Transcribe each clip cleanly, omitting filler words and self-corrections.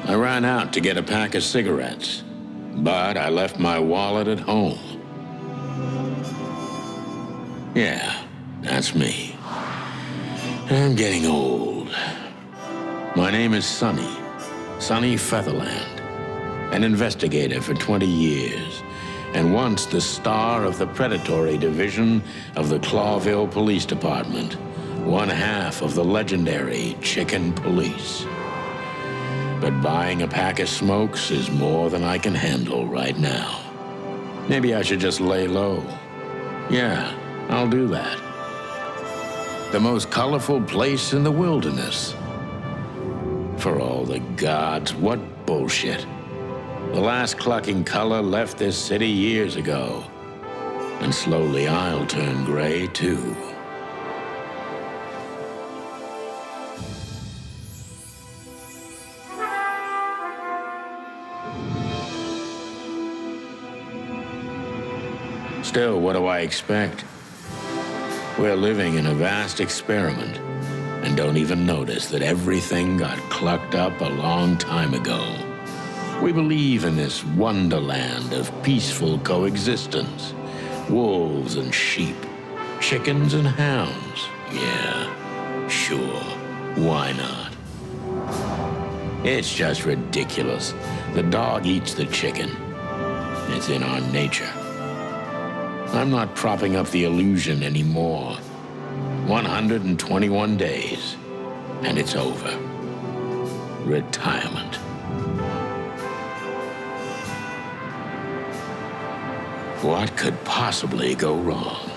I ran out to get a pack of cigarettes, but I left my wallet at home. Yeah, that's me. I'm getting old. My name is Sonny Featherland, an investigator for 20 years, and once the star of the predatory division of the Clawville Police Department, one half of the legendary Chickenpolice. But buying a pack of smokes is more than I can handle right now. Maybe I should just lay low. Yeah, I'll do that. The most colorful place in the wilderness. For all the gods, what bullshit. The last clucking color left this city years ago. And slowly I'll turn gray too. Still, what do I expect? We're living in a vast experiment, and don't even notice that everything got clucked up a long time ago. We believe in this wonderland of peaceful coexistence. Wolves and sheep, chickens and hounds. Yeah, sure, why not? It's just ridiculous. The dog eats the chicken. It's in our nature. I'm not propping up the illusion anymore. 121 days, and it's over. Retirement. What could possibly go wrong?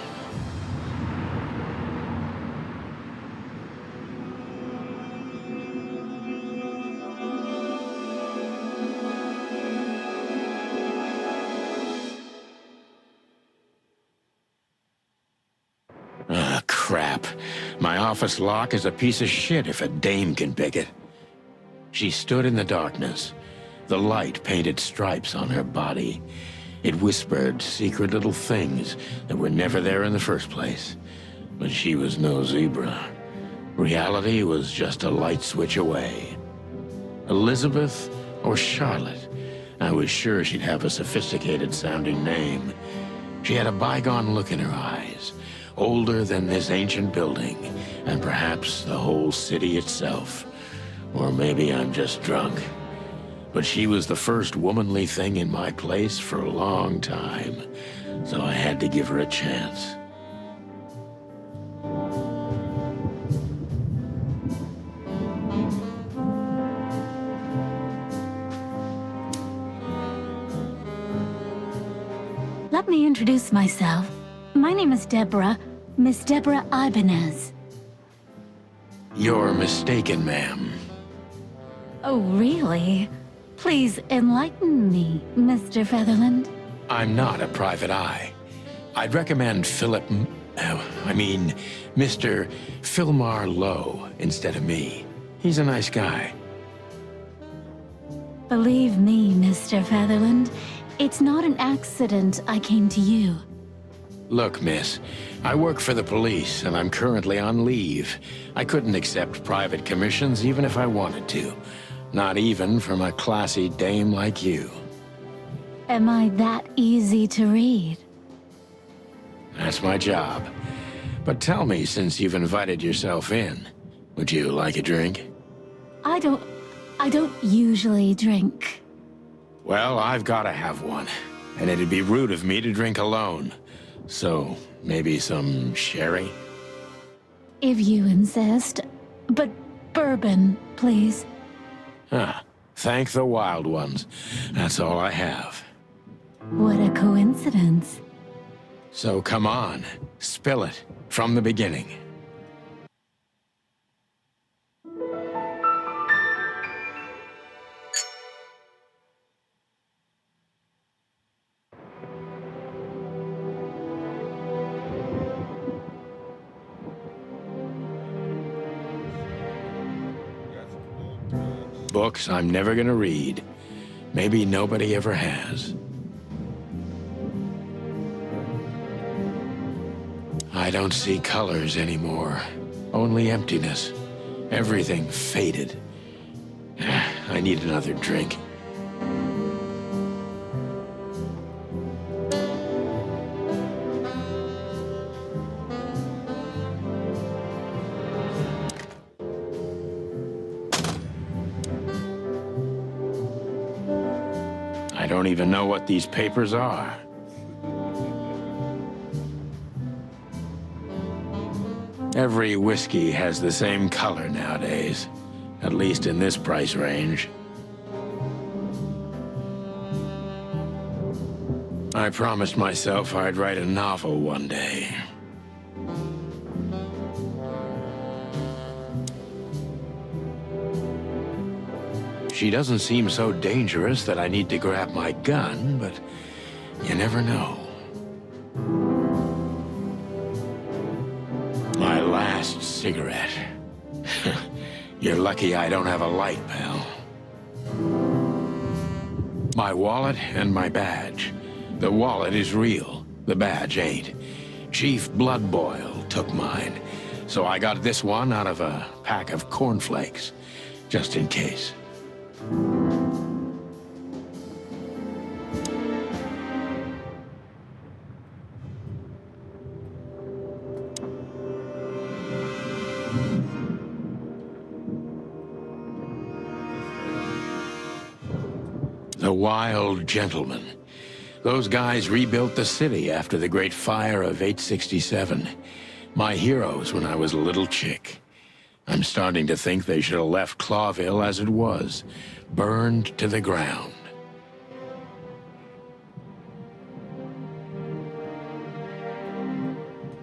Ah, crap. My office lock is a piece of shit if a dame can pick it. She stood in the darkness. The light painted stripes on her body. It whispered secret little things that were never there in the first place. But she was no zebra. Reality was just a light switch away. Elizabeth or Charlotte? I was sure she'd have a sophisticated-sounding name. She had a bygone look in her eyes. Older than this ancient building, and perhaps the whole city itself. Or maybe I'm just drunk. But she was the first womanly thing in my place for a long time, so I had to give her a chance. Let me introduce myself. My name is Deborah, Miss Deborah Ibanez. You're mistaken, ma'am. Oh, really? Please enlighten me, Mr. Featherland. I'm not a private eye. I'd recommend Mr. Philmar Lowe instead of me. He's a nice guy. Believe me, Mr. Featherland, it's not an accident I came to you. Look, miss, I work for the police, and I'm currently on leave. I couldn't accept private commissions even if I wanted to. Not even from a classy dame like you. Am I that easy to read? That's my job. But tell me, since you've invited yourself in, would you like a drink? I don't usually drink. Well, I've gotta have one, and it'd be rude of me to drink alone. So, maybe some sherry? If you insist. But bourbon, please. Ah, thank the wild ones. That's all I have. What a coincidence. So come on, spill it from the beginning. Books I'm never gonna read. Maybe nobody ever has. I don't see colors anymore. Only emptiness. Everything faded. I need another drink. I don't even know what these papers are. Every whiskey has the same color nowadays, at least in this price range. I promised myself I'd write a novel one day. She doesn't seem so dangerous that I need to grab my gun, but you never know. My last cigarette. You're lucky I don't have a light, pal. My wallet and my badge. The wallet is real, the badge ain't. Chief Bloodboil took mine, so I got this one out of a pack of cornflakes, just in case. The Wild Gentlemen. Those guys rebuilt the city after the Great Fire of 867. My heroes when I was a little chick. I'm starting to think they should have left Clawville as it was, burned to the ground.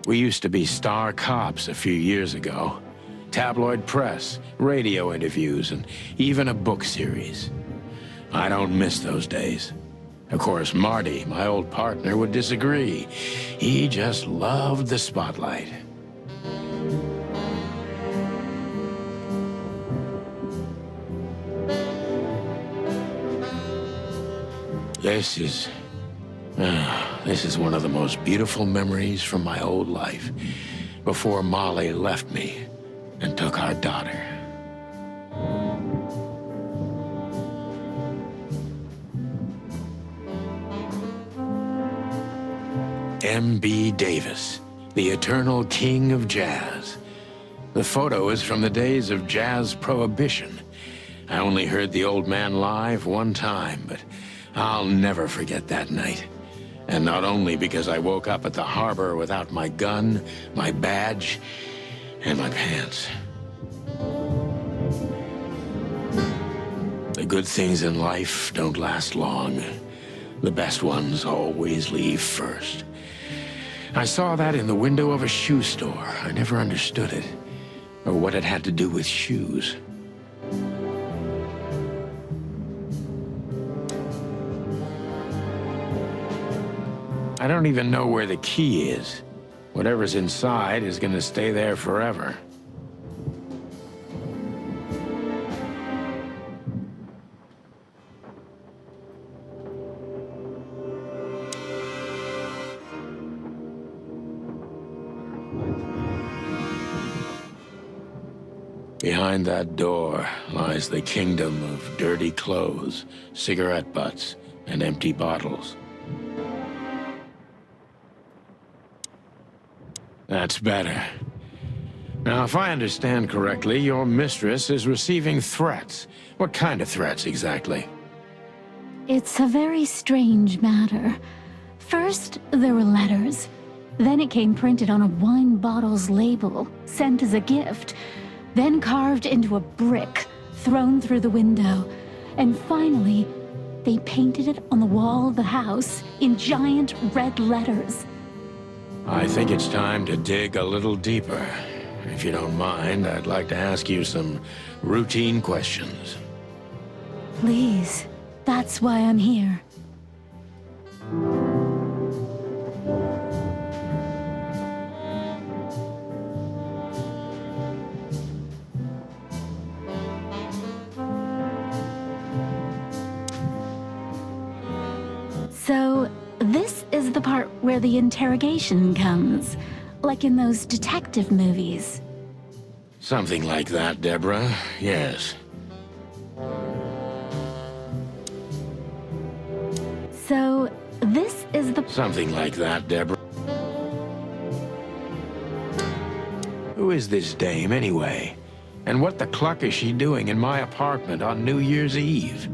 We used to be star cops a few years ago. Tabloid press, radio interviews, and even a book series. I don't miss those days. Of course, Marty, my old partner, would disagree. He just loved the spotlight. This is one of the most beautiful memories from my old life, before Molly left me and took our daughter. M.B. Davis, the eternal king of jazz. The photo is from the days of jazz prohibition. I only heard the old man live one time, but I'll never forget that night. And not only because I woke up at the harbor without my gun, my badge, and my pants. The good things in life don't last long. The best ones always leave first. I saw that in the window of a shoe store. I never understood it, or what it had to do with shoes. I don't even know where the key is. Whatever's inside is gonna stay there forever. Behind that door lies the kingdom of dirty clothes, cigarette butts, and empty bottles. That's better. Now, if I understand correctly, your mistress is receiving threats. What kind of threats, exactly? It's a very strange matter. First, there were letters. Then it came printed on a wine bottle's label, sent as a gift. Then carved into a brick, thrown through the window. And finally, they painted it on the wall of the house in giant red letters. I think it's time to dig a little deeper. If you don't mind, I'd like to ask you some routine questions. Please, that's why I'm here. So, this is the part where the interrogation comes, like in those detective movies. Something like that, Deborah. Yes. Something like that, Deborah. Who is this dame, anyway? And what the cluck is she doing in my apartment on New Year's Eve?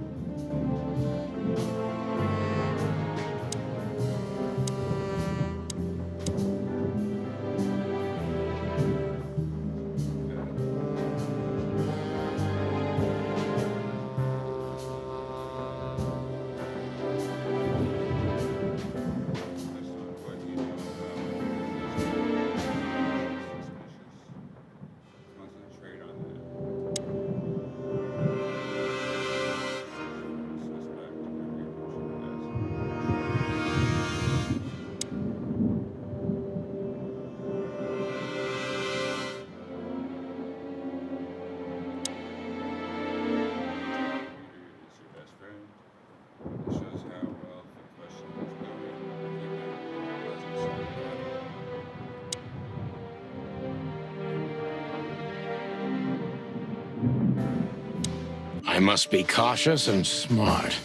I must be cautious and smart.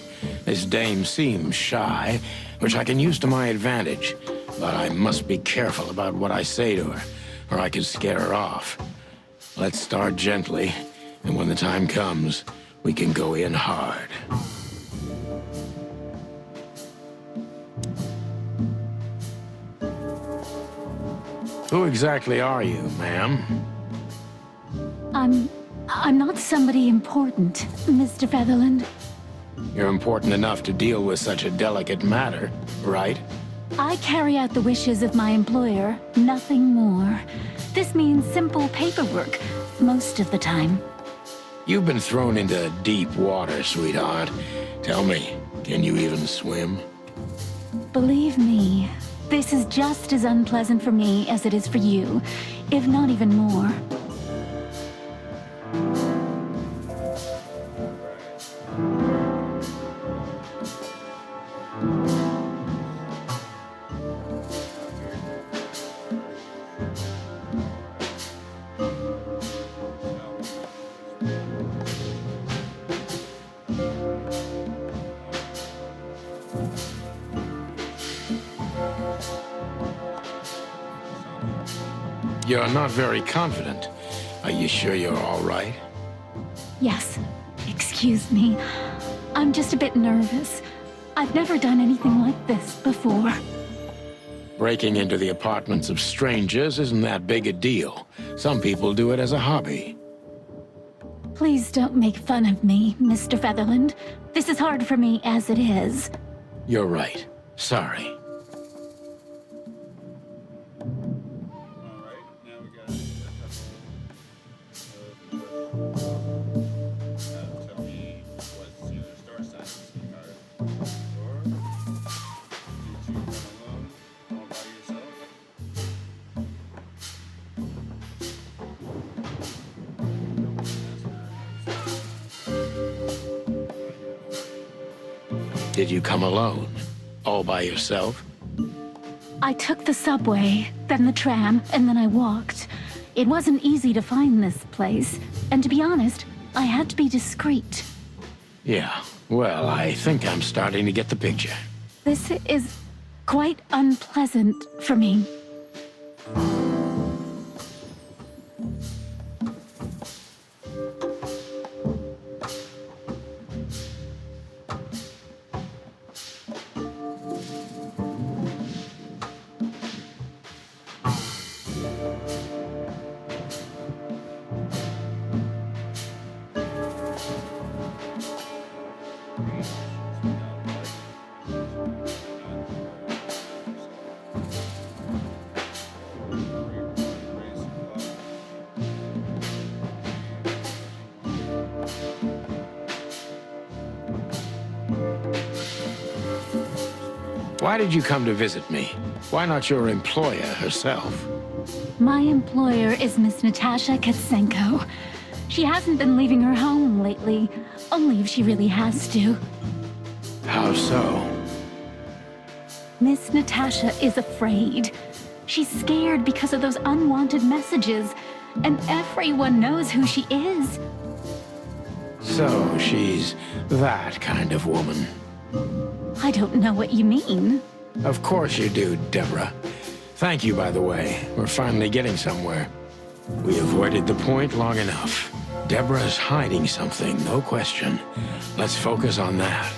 This dame seems shy, which I can use to my advantage. But I must be careful about what I say to her, or I could scare her off. Let's start gently, and when the time comes, we can go in hard. Who exactly are you, ma'am? I'm not somebody important, Mr. Featherland. You're important enough to deal with such a delicate matter, right? I carry out the wishes of my employer, nothing more. This means simple paperwork, most of the time. You've been thrown into deep water, sweetheart. Tell me, can you even swim? Believe me, this is just as unpleasant for me as it is for you, if not even more. You're not very confident. Are you sure you're all right? Yes, excuse me. I'm just a bit nervous. I've never done anything like this before. Breaking into the apartments of strangers isn't that big a deal. Some people do it as a hobby. Please don't make fun of me, Mr. Featherland. This is hard for me as it is. You're right. Sorry. Did you come alone? All by yourself? I took the subway, then the tram, and then I walked. It wasn't easy to find this place, and to be honest, I had to be discreet. Yeah, well, I think I'm starting to get the picture. This is quite unpleasant for me. Why did you come to visit me? Why not your employer herself? My employer is Miss Natasha Katsenko. She hasn't been leaving her home lately, only if she really has to. How so? Miss Natasha is afraid. She's scared because of those unwanted messages, and everyone knows who she is. So she's that kind of woman. I don't know what you mean. Of course you do, Deborah. Thank you, by the way. We're finally getting somewhere. We avoided the point long enough. Deborah's hiding something, no question. Let's focus on that.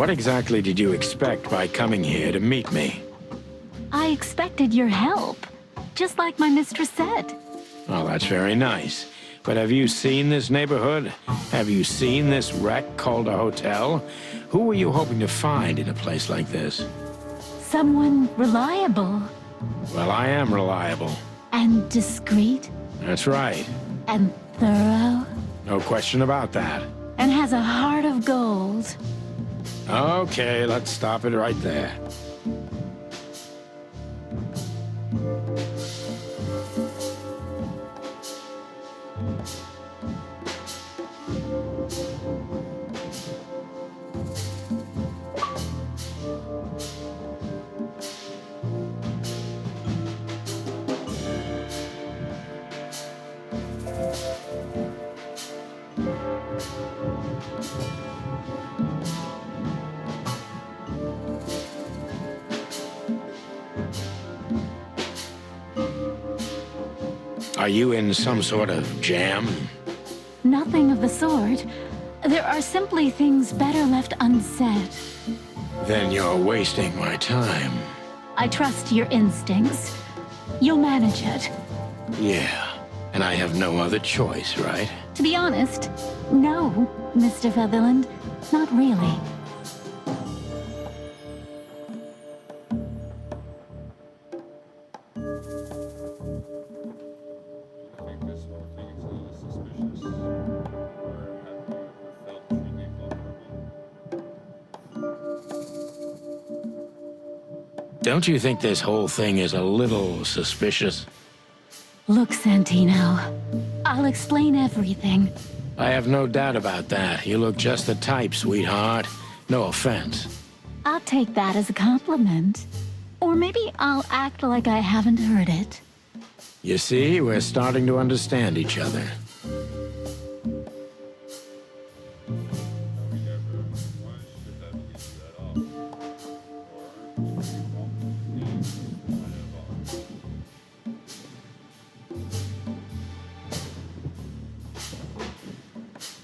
What exactly did you expect by coming here to meet me? I expected your help, just like my mistress said. Oh, that's very nice. But have you seen this neighborhood? Have you seen this wreck called a hotel? Who were you hoping to find in a place like this? Someone reliable. Well, I am reliable. And discreet. That's right. And thorough. No question about that. And has a heart of gold. Okay, let's stop it right there. Are you in some sort of jam? Nothing of the sort. There are simply things better left unsaid. Then you're wasting my time. I trust your instincts. You'll manage it. Yeah, and I have no other choice, right? To be honest, no, Mr. Featherland. Not really. Don't you think this whole thing is a little suspicious? Look, Santino, I'll explain everything. I have no doubt about that. You look just the type, sweetheart. No offense. I'll take that as a compliment. Or maybe I'll act like I haven't heard it. You see, we're starting to understand each other.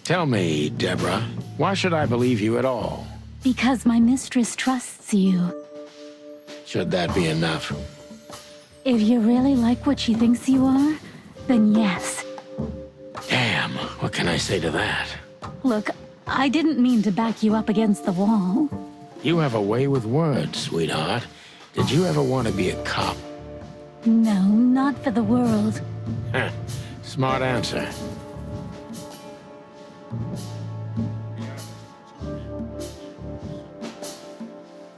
Tell me, Deborah, why should I believe you at all? Because my mistress trusts you. Should that be enough? If you really like what she thinks you are, then yes. Damn, what can I say to that? Look, I didn't mean to back you up against the wall. You have a way with words, sweetheart. Did you ever want to be a cop? No, not for the world. Heh, smart answer.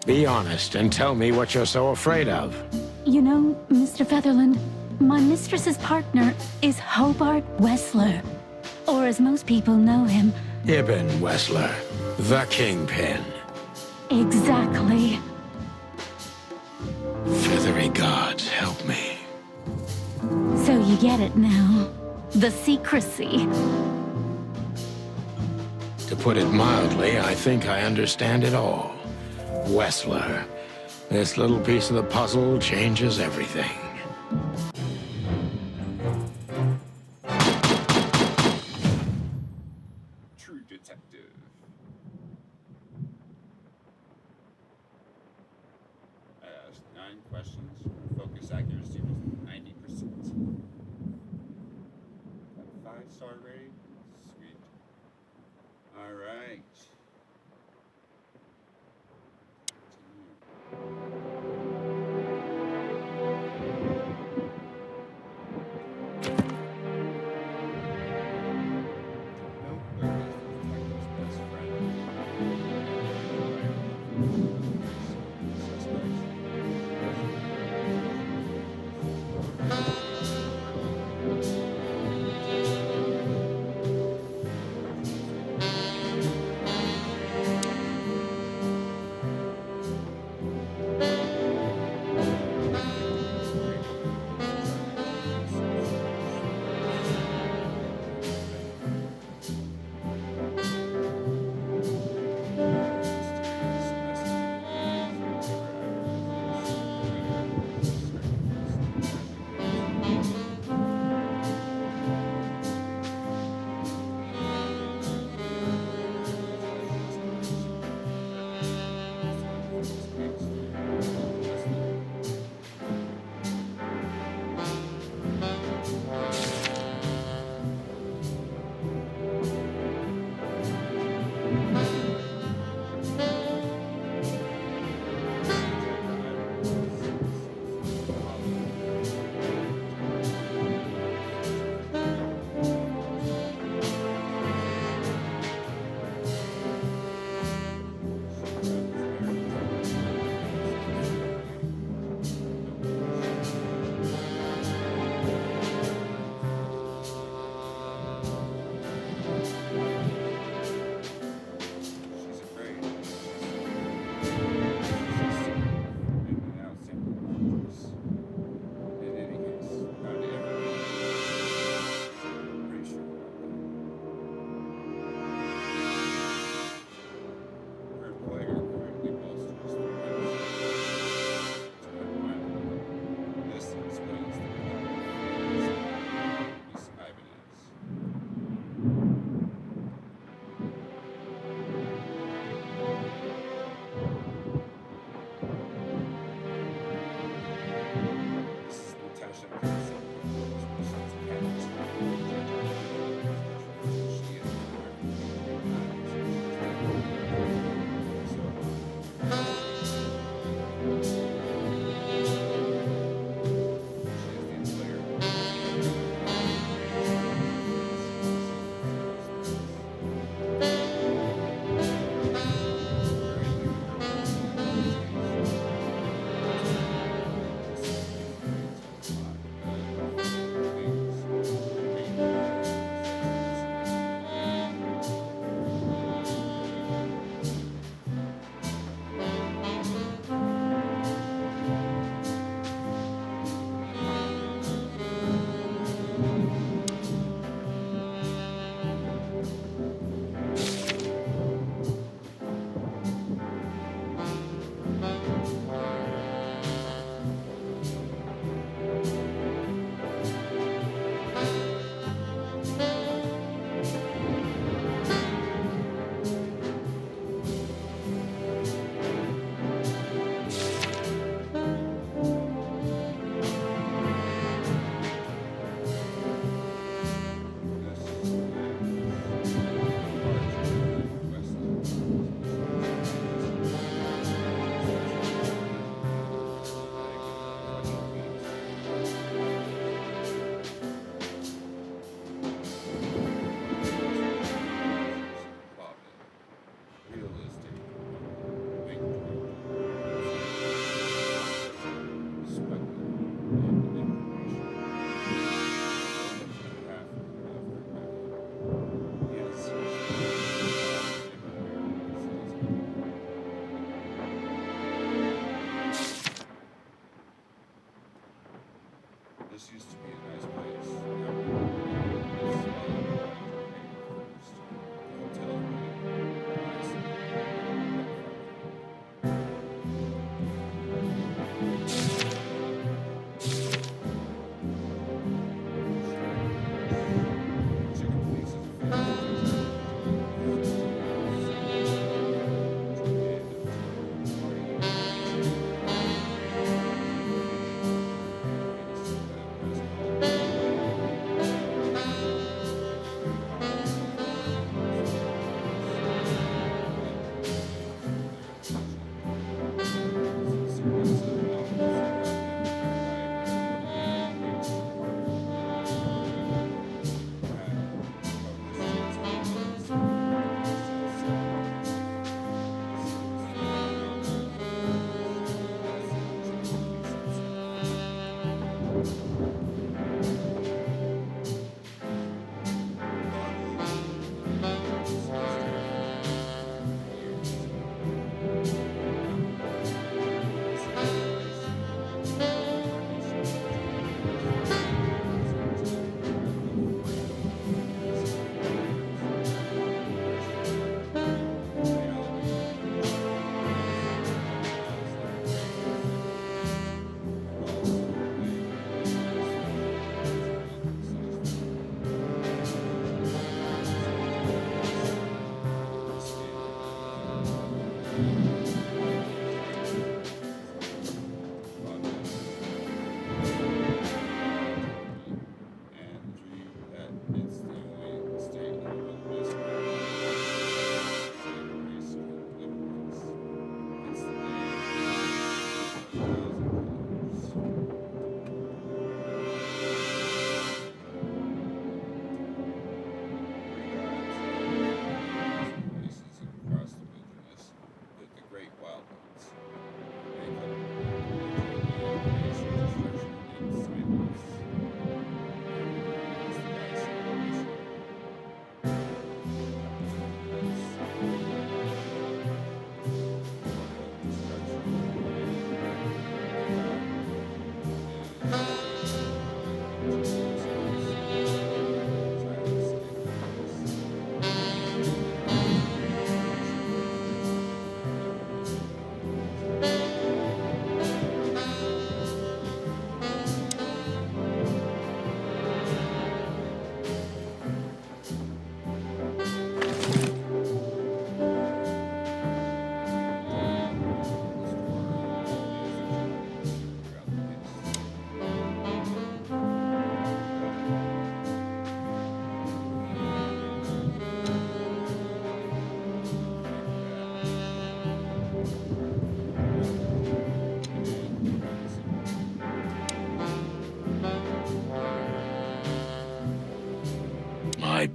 Be honest and tell me what you're so afraid of. You know, Mr. Featherland, my mistress's partner is Hobart Wessler. Or as most people know him... Ibn Wessler, the Kingpin. Exactly. Feathery gods, help me. So you get it now. The secrecy. To put it mildly, I think I understand it all. Wessler. This little piece of the puzzle changes everything. True detective. I asked 9 questions. Focus accuracy was 90%. Got a 5-star rating. Sweet. All right.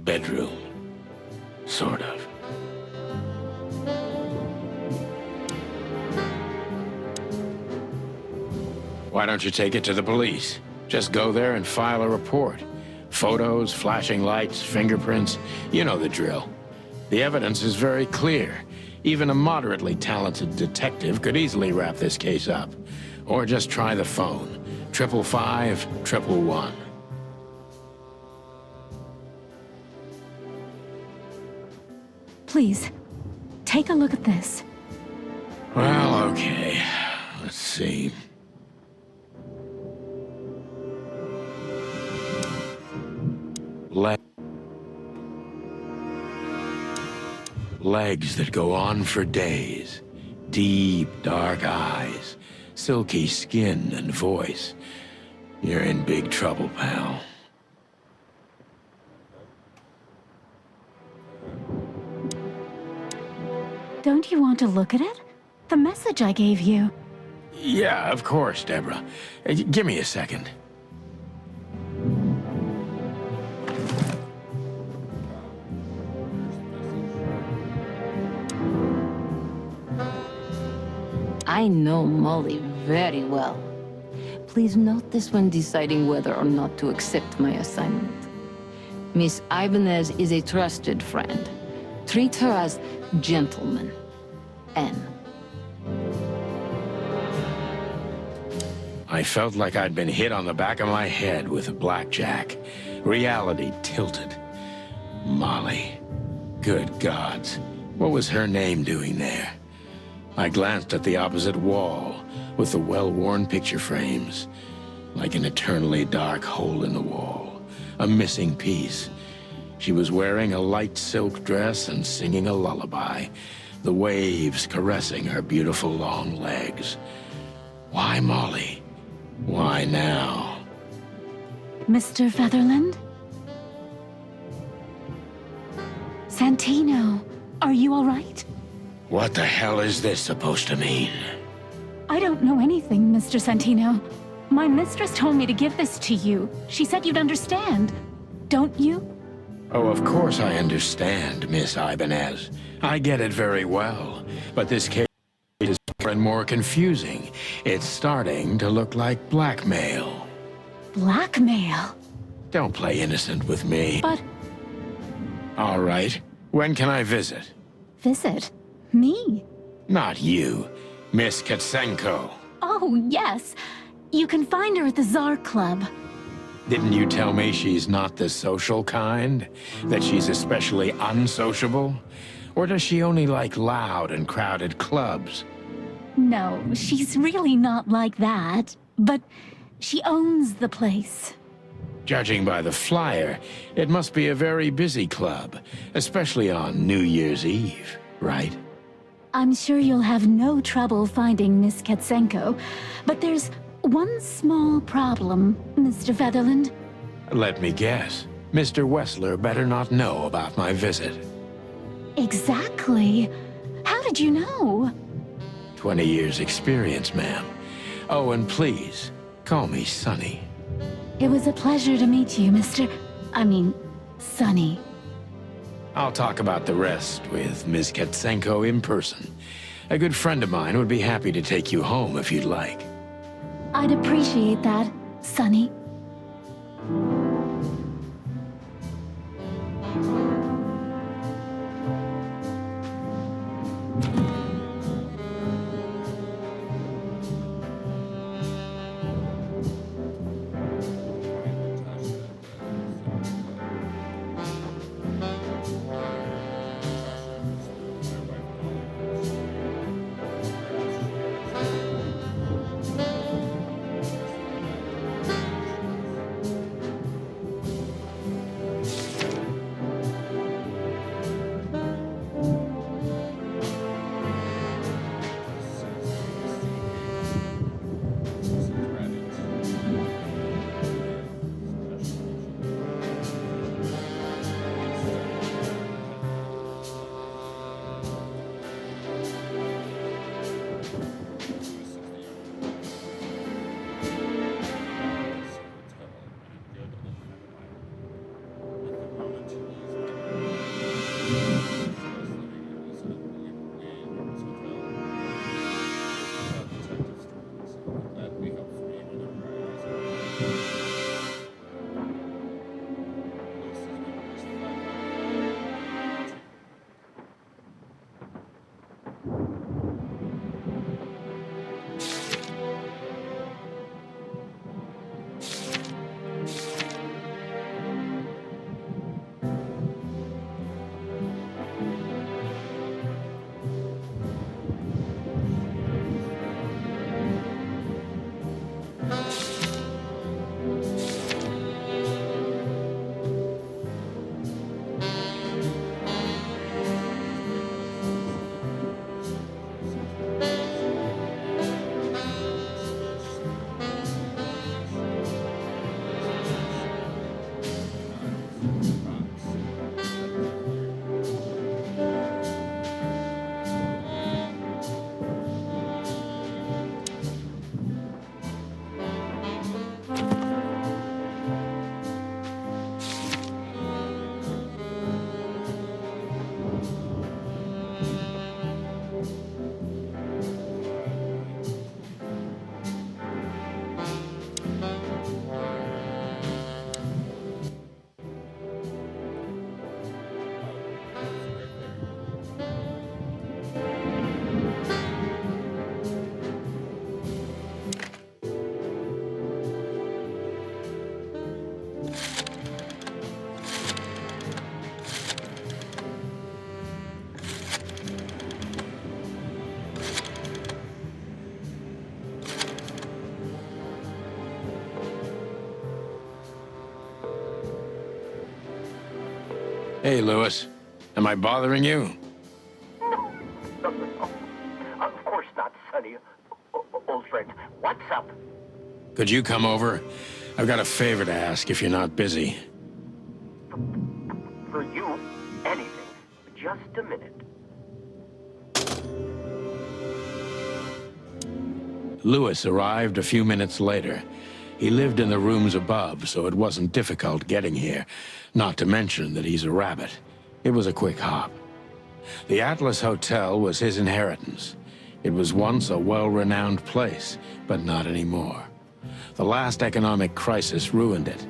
bedroom. Sort of. Why don't you take it to the police? Just go there and file a report. Photos, flashing lights, fingerprints, you know the drill. The evidence is very clear. Even a moderately talented detective could easily wrap this case up. Or just try the phone. 555-111. Please, take a look at this. Well, okay. Let's see. Legs that go on for days. Deep, dark eyes. Silky skin and voice. You're in big trouble, pal. Don't you want to look at it? The message I gave you. Yeah, of course, Deborah. Give me a second. I know Molly very well. Please note this when deciding whether or not to accept my assignment. Miss Ibanez is a trusted friend. Treat her as gentleman. N. I felt like I'd been hit on the back of my head with a blackjack. Reality tilted. Molly. Good gods. What was her name doing there? I glanced at the opposite wall, with the well-worn picture frames. Like an eternally dark hole in the wall. A missing piece. She was wearing a light silk dress and singing a lullaby. The waves caressing her beautiful long legs. Why Molly? Why now? Mr. Featherland? Santino, are you all right? What the hell is this supposed to mean? I don't know anything, Mr. Santino. My mistress told me to give this to you. She said you'd understand. Don't you? Oh, of course I understand, Miss Ibanez. I get it very well. But this case is more and more confusing. It's starting to look like blackmail. Blackmail? Don't play innocent with me. But... All right. When can I visit? Visit? Me? Not you. Miss Katsenko. Oh, yes. You can find her at the Tsar Club. Didn't you tell me she's not the social kind? That she's especially unsociable? Or does she only like loud and crowded clubs? No, she's really not like that. But she owns the place. Judging by the flyer, it must be a very busy club, especially on New Year's Eve, right? I'm sure you'll have no trouble finding Miss Katsenko, but there's one small problem, Mr. Featherland. Let me guess. Mr. Wessler better not know about my visit. Exactly. How did you know? 20 years experience, ma'am. Oh, and please, call me Sonny. It was a pleasure to meet you, Sonny. I'll talk about the rest with Ms. Katsenko in person. A good friend of mine would be happy to take you home if you'd like. I'd appreciate that, Sonny. Hey, Lewis. Am I bothering you? No. Of course not, Sonny. Old friend, what's up? Could you come over? I've got a favor to ask if you're not busy. For you, anything. Just a minute. Lewis arrived a few minutes later. He lived in the rooms above, so it wasn't difficult getting here. Not to mention that he's a rabbit. It was a quick hop. The Atlas Hotel was his inheritance. It was once a well-renowned place, but not anymore. The last economic crisis ruined it.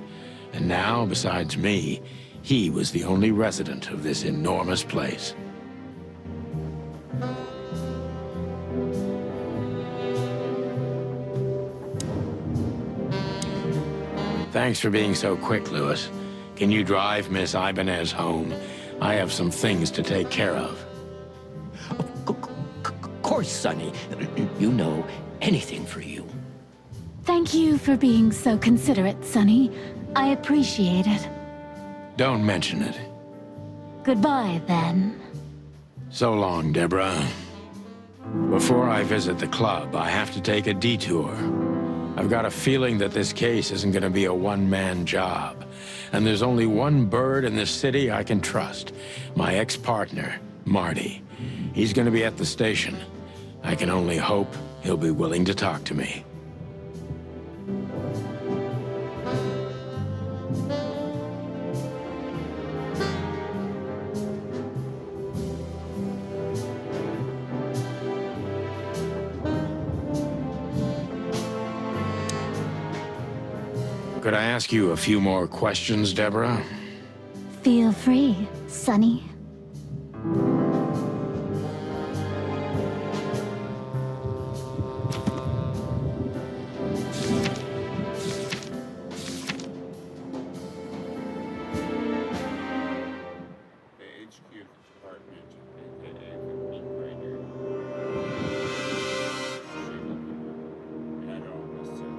And now, besides me, he was the only resident of this enormous place. Thanks for being so quick, Lewis. Can you drive Miss Ibanez home? I have some things to take care of. Of course, Sonny. You know, anything for you. Thank you for being so considerate, Sonny. I appreciate it. Don't mention it. Goodbye, then. So long, Deborah. Before I visit the club, I have to take a detour. I've got a feeling that this case isn't going to be a one-man job. And there's only one bird in this city I can trust. My ex-partner, Marty. He's going to be at the station. I can only hope he'll be willing to talk to me. Could I ask you a few more questions, Deborah? Feel free, Sonny. The HQ department, aka the meat grinder. Had all listed.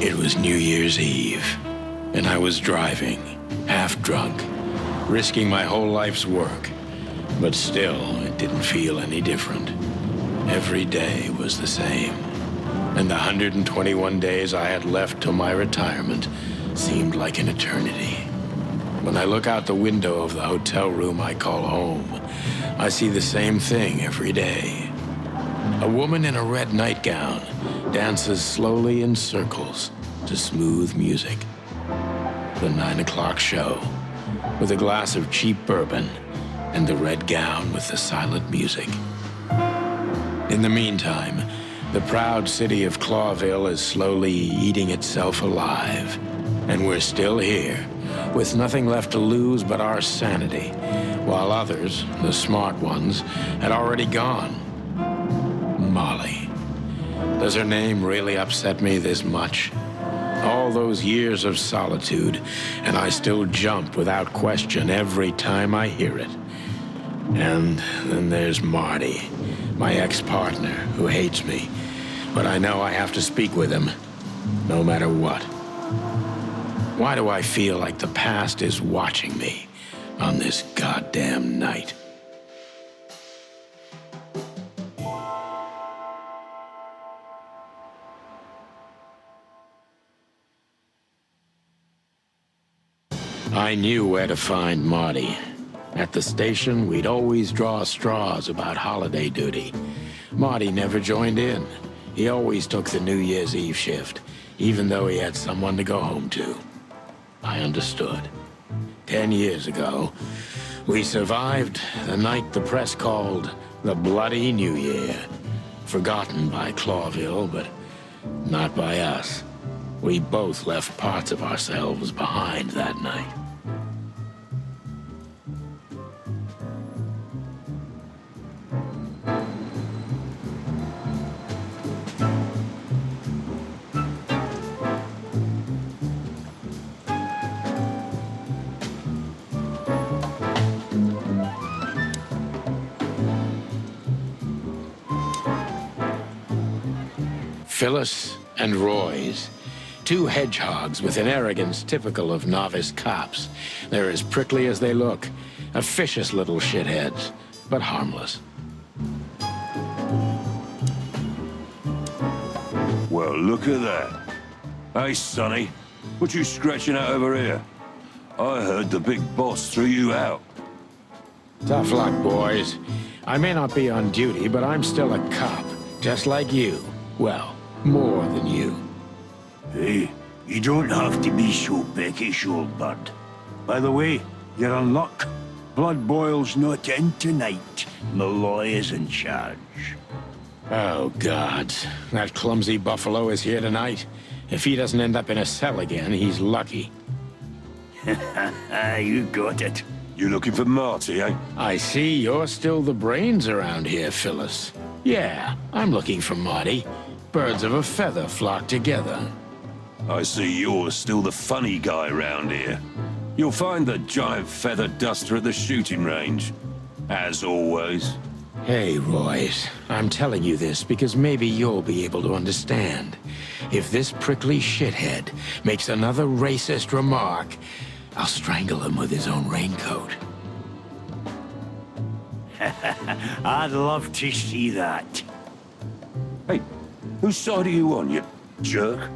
It was New Year's Eve, and I was driving, half drunk, risking my whole life's work. But still, it didn't feel any different. Every day was the same. And the 121 days I had left till my retirement seemed like an eternity. When I look out the window of the hotel room I call home, I see the same thing every day. A woman in a red nightgown dances slowly in circles to smooth music. The 9 o'clock show, with a glass of cheap bourbon and the red gown with the silent music. In the meantime, the proud city of Clawville is slowly eating itself alive. And we're still here, with nothing left to lose but our sanity, while others, the smart ones, had already gone. Molly. Does her name really upset me this much? All those years of solitude, and I still jump without question every time I hear it. And then there's Marty, my ex-partner, who hates me. But I know I have to speak with him, no matter what. Why do I feel like the past is watching me on this goddamn night? I knew where to find Marty. At the station, we'd always draw straws about holiday duty. Marty never joined in. He always took the New Year's Eve shift, even though he had someone to go home to. I understood. 10 years ago, we survived the night the press called the Bloody New Year. Forgotten by Clawville, but not by us. We both left parts of ourselves behind that night. Phyllis and Roy's. Two hedgehogs with an arrogance typical of novice cops. They're as prickly as they look. Officious little shitheads, but harmless. Well, look at that. Hey, Sonny, what you scratching out over here? I heard the big boss threw you out. Tough luck, boys. I may not be on duty, but I'm still a cop, just like you. Well, more than you. Hey, you don't have to be so peckish, old bird. By the way, you're in luck. Blood Boil's not in tonight. Malloy is in charge. Oh, God. That clumsy buffalo is here tonight. If he doesn't end up in a cell again, he's lucky. You got it. You looking for Marty, eh? I see you're still the brains around here, Phyllis. Yeah, I'm looking for Marty. Birds of a feather flock together. I see you're still the funny guy around here. You'll find the giant feather duster at the shooting range. As always. Hey, Royce, I'm telling you this because maybe you'll be able to understand. If this prickly shithead makes another racist remark, I'll strangle him with his own raincoat. I'd love to see that. Hey, whose side are you on, you jerk?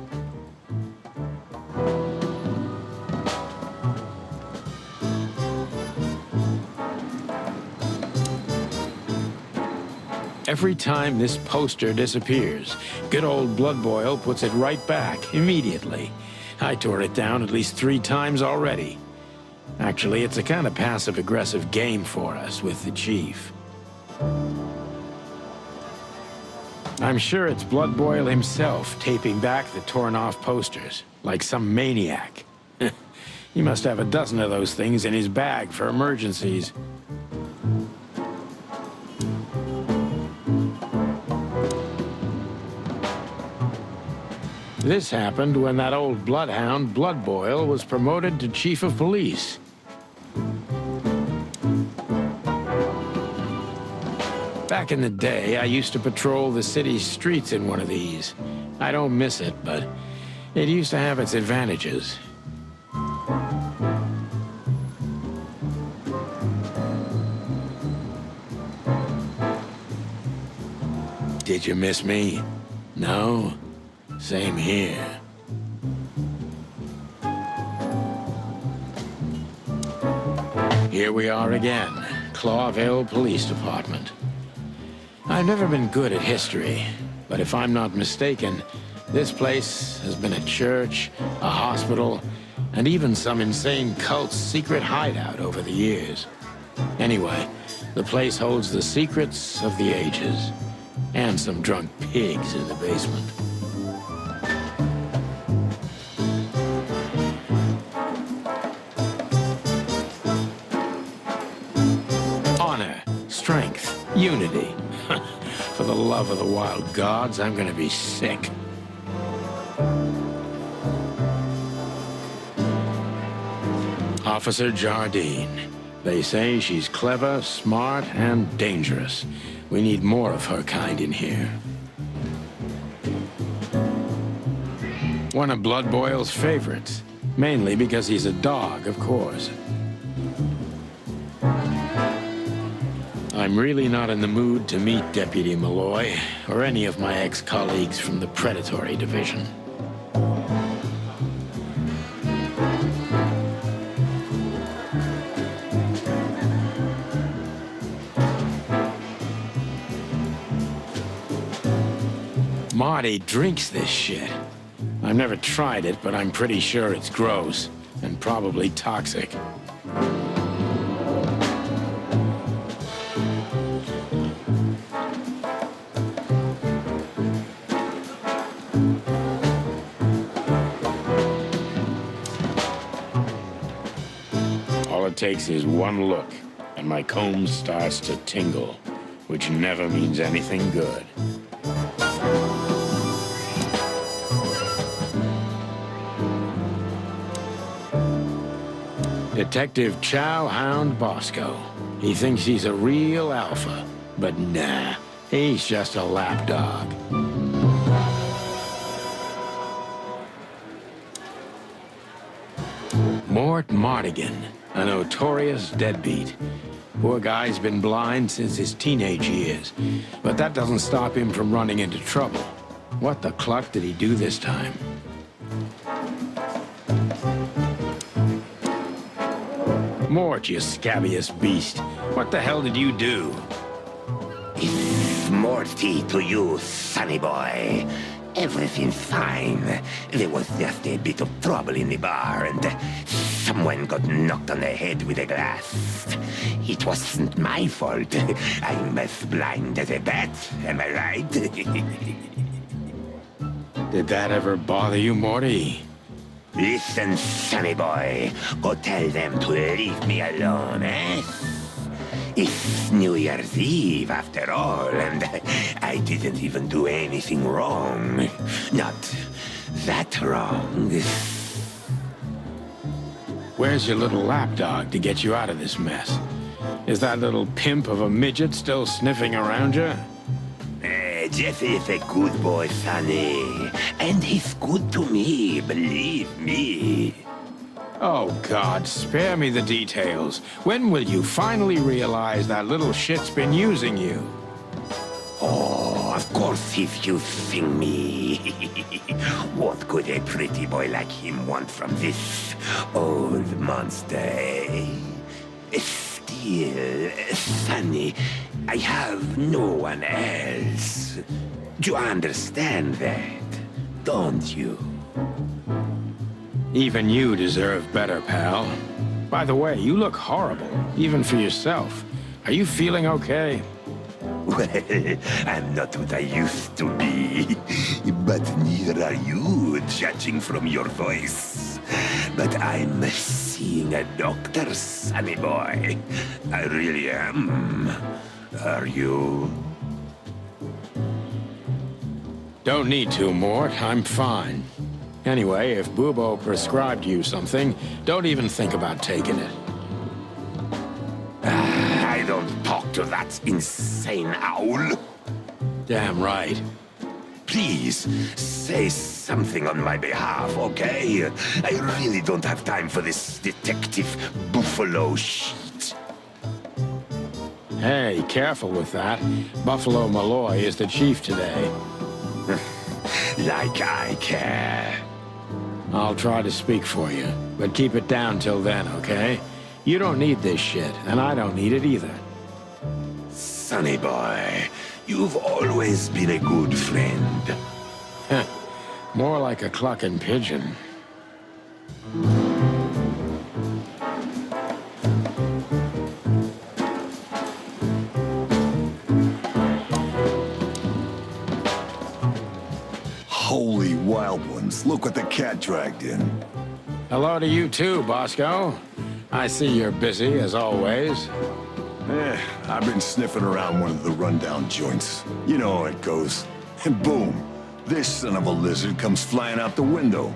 Every time this poster disappears, good old Blood Boil puts it right back, immediately. I tore it down at least 3 times already. Actually, it's a kind of passive-aggressive game for us with the chief. I'm sure it's Blood Boil himself taping back the torn-off posters, like some maniac. He must have a dozen of those things in his bag for emergencies. This happened when that old bloodhound, Blood Boil, was promoted to chief of police. Back in the day, I used to patrol the city's streets in one of these. I don't miss it, but it used to have its advantages. Did you miss me? No? Same here. Here we are again, Clawville Police Department. I've never been good at history, but if I'm not mistaken, this place has been a church, a hospital, and even some insane cult's secret hideout over the years. Anyway, the place holds the secrets of the ages, and some drunk pigs in the basement. Unity. For the love of the wild gods, I'm gonna be sick. Officer Jardine. They say she's clever, smart, and dangerous. We need more of her kind in here. One of Blood Boyle's favorites. Mainly because he's a dog, of course. I'm really not in the mood to meet Deputy Malloy, or any of my ex-colleagues from the Predatory Division. Marty drinks this shit. I've never tried it, but I'm pretty sure it's gross, and probably toxic. All it takes is one look, and my comb starts to tingle, which never means anything good. Detective Chow Hound Bosco. He thinks he's a real alpha, but nah, he's just a lapdog. Mort Mardigan, a notorious deadbeat. Poor guy's been blind since his teenage years, but that doesn't stop him from running into trouble. What the cluck did he do this time? Mort, you scabbious beast. What the hell did you do? It's Morty to you, sonny boy. Everything's fine. There was just a bit of trouble in the bar, and someone got knocked on the head with a glass. It wasn't my fault. I'm as blind as a bat, am I right? Did that ever bother you, Morty? Listen, sonny boy. Go tell them to leave me alone, eh? It's New Year's Eve, after all, and I didn't even do anything wrong. Not that wrong. Where's your little lapdog to get you out of this mess? Is that little pimp of a midget still sniffing around you? Jeff is a good boy, sonny. And he's good to me, believe me. Oh, God, spare me the details. When will you finally realize that little shit's been using you? Oh, of course he's using me. What could a pretty boy like him want from this old monster, eh? Still, sonny, I have no one else. Do you understand that, don't you? Even you deserve better, pal. By the way, you look horrible, even for yourself. Are you feeling okay? Well, I'm not what I used to be, but neither are you, judging from your voice. But I'm seeing a doctor, sonny boy. I really am. Are you? Don't need to, Mort. I'm fine. Anyway, if Bubo prescribed you something, don't even think about taking it. I don't talk to that insane owl. Damn right. Please, say something on my behalf, okay? I really don't have time for this Detective Buffalo shit. Hey, careful with that. Buffalo Malloy is the chief today. Like I care. I'll try to speak for you, but keep it down till then, okay? You don't need this shit, and I don't need it either. Sonny boy, you've always been a good friend. More like a clucking pigeon. Holy wild ones, look what the cat dragged in. Hello to you too, Bosco. I see you're busy, as always. I've been sniffing around one of the rundown joints. You know how it goes. And boom, this son of a lizard comes flying out the window.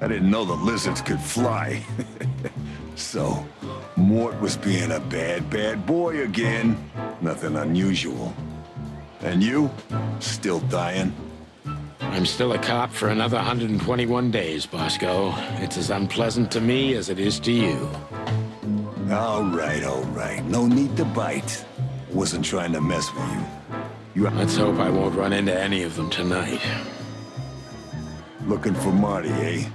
I didn't know the lizards could fly. So, Mort was being a bad boy again. Nothing unusual. And you? Still dying? I'm still a cop for another 121 days, Bosco. It's as unpleasant to me as it is to you. All right. No need to bite. Wasn't trying to mess with you. Let's hope I won't run into any of them tonight. Looking for Marty, eh?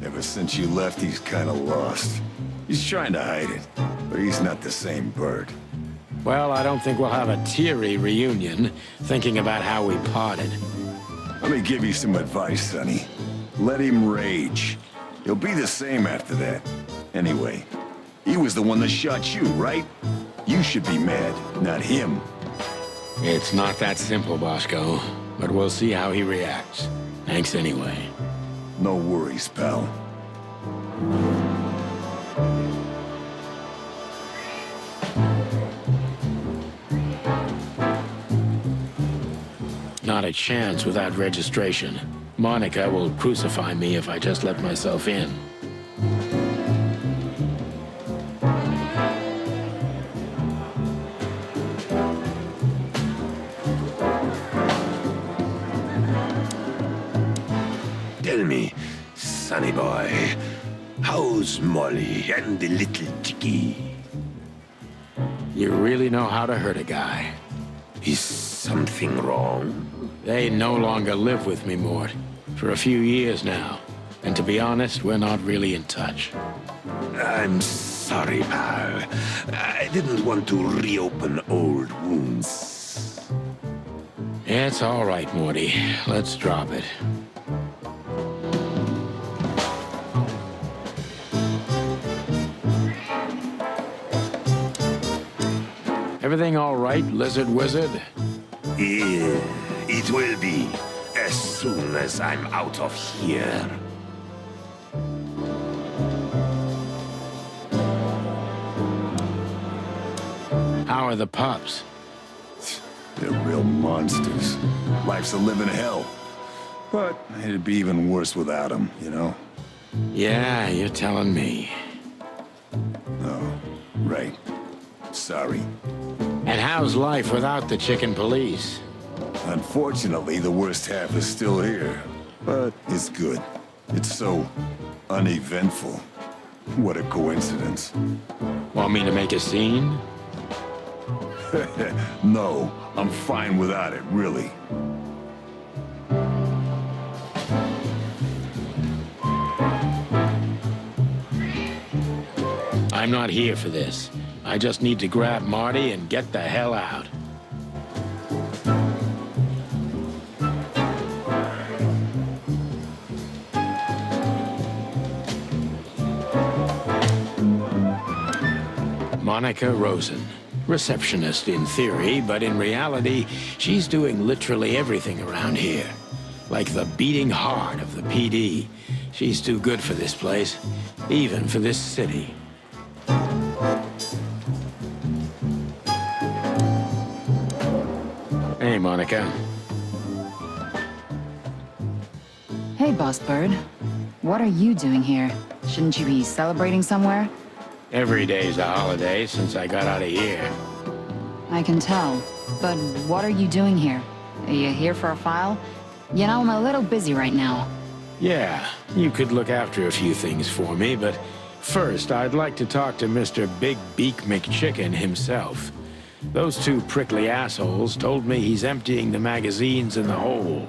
Ever since you left, he's kinda lost. He's trying to hide it, but he's not the same bird. Well, I don't think we'll have a teary reunion, thinking about how we parted. Let me give you some advice, Sonny. Let him rage. He'll be the same after that. Anyway, he was the one that shot you, right? You should be mad, not him. It's not that simple, Bosco, but we'll see how he reacts. Thanks anyway. No worries, pal. Not a chance without registration. Monica will crucify me if I just let myself in. Tell me, sonny boy, how's Molly and the little chickie? You really know how to hurt a guy. Is something wrong? They no longer live with me, Mort. For a few years now. And to be honest, we're not really in touch. I'm sorry, pal. I didn't want to reopen old wounds. It's all right, Morty. Let's drop it. Everything all right, Lizard Wizard? Yeah, it will be, as soon as I'm out of here. How are the pups? They're real monsters. Life's a living hell. But it'd be even worse without them, you know? Yeah, you're telling me. Oh, right. Sorry. And how's life without the chicken police? Unfortunately, the worst half is still here. But it's good. It's so uneventful. What a coincidence. Want me to make a scene? No, I'm fine without it, really. I'm not here for this. I just need to grab Marty and get the hell out. Monica Rosen. Receptionist in theory, but in reality, she's doing literally everything around here. Like the beating heart of the PD. She's too good for this place, even for this city. Hey, Monica. Hey, Boss Bird. What are you doing here? Shouldn't you be celebrating somewhere? Every day's a holiday since I got out of here. I can tell. But what are you doing here? Are you here for a file? You know, I'm a little busy right now. Yeah, you could look after a few things for me, but first I'd like to talk to Mr. Big Beak McChicken himself. Those two prickly assholes told me he's emptying the magazines in the hole.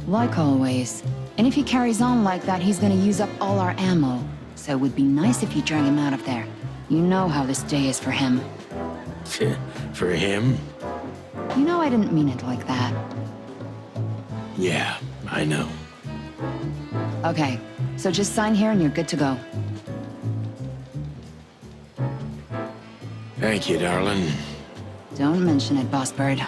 Like always. And if he carries on like that, he's gonna use up all our ammo. So it would be nice if you drag him out of there. You know how this day is for him. For him? You know I didn't mean it like that. Yeah, I know. Okay, so just sign here and you're good to go. Thank you, darling. Don't mention it, Boss Bird.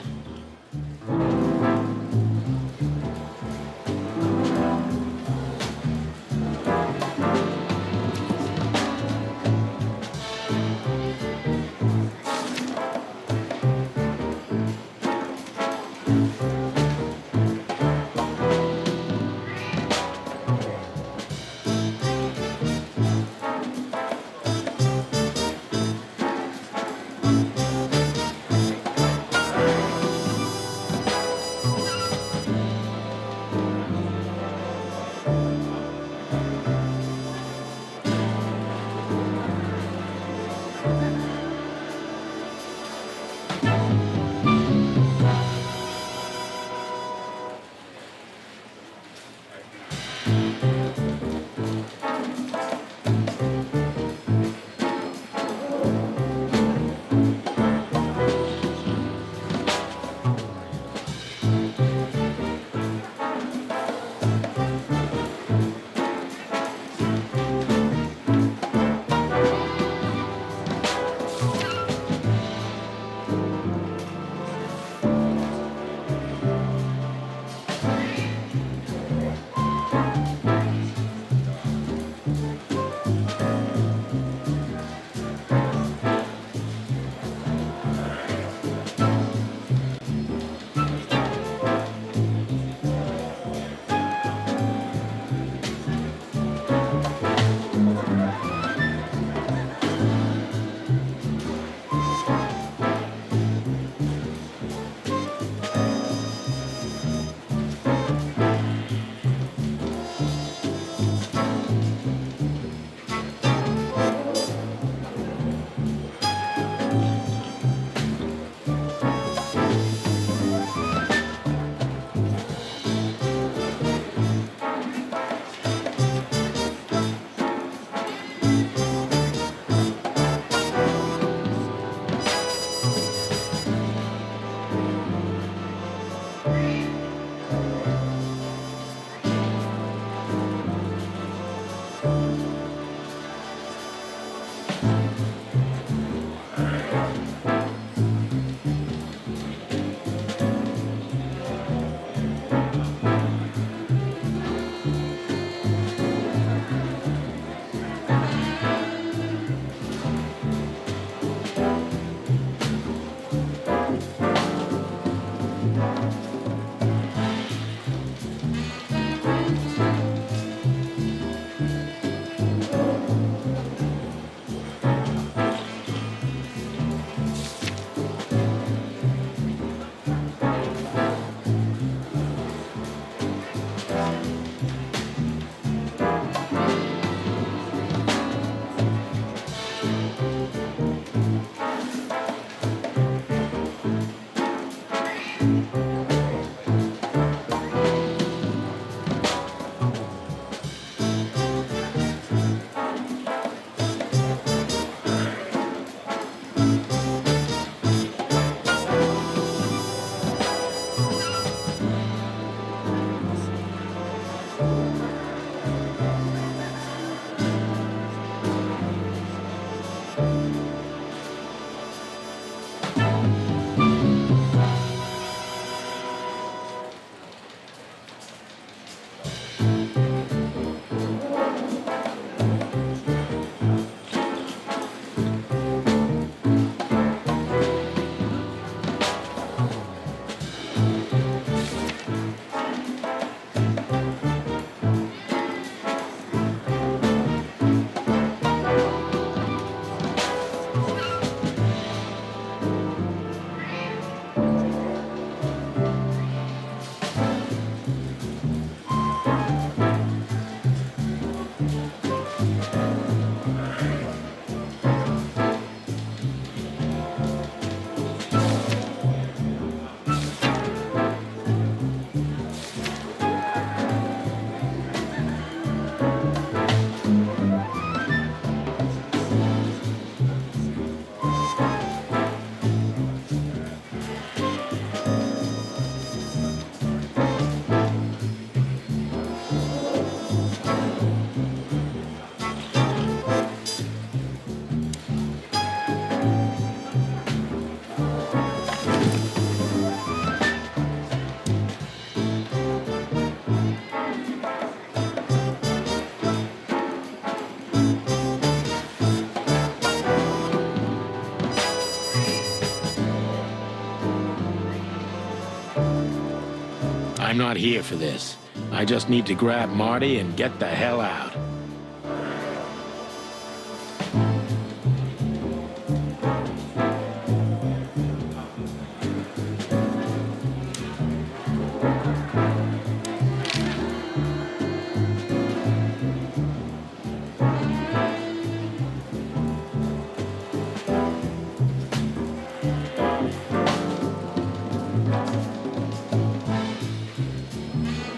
I'm not here for this. I just need to grab Marty and get the hell out.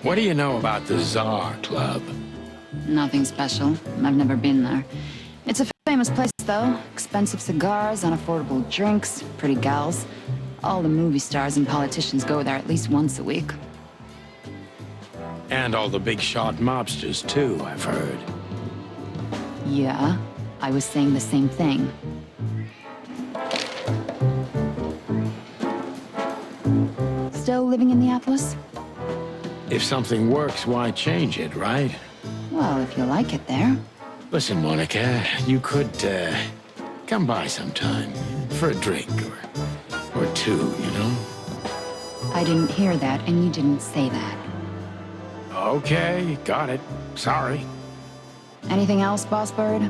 What do you know about the Czar Club? Nothing special. I've never been there. It's a famous place, though. Expensive cigars, unaffordable drinks, pretty gals. All the movie stars and politicians go there at least once a week. And all the big shot mobsters, too, I've heard. Yeah, I was saying the same thing. Still living in the Atlas? If something works, why change it, right? Well, if you like it there. Listen, Monica, you could, come by sometime for a drink or two, you know? I didn't hear that, and you didn't say that. Okay, got it. Sorry. Anything else, Boss Bird?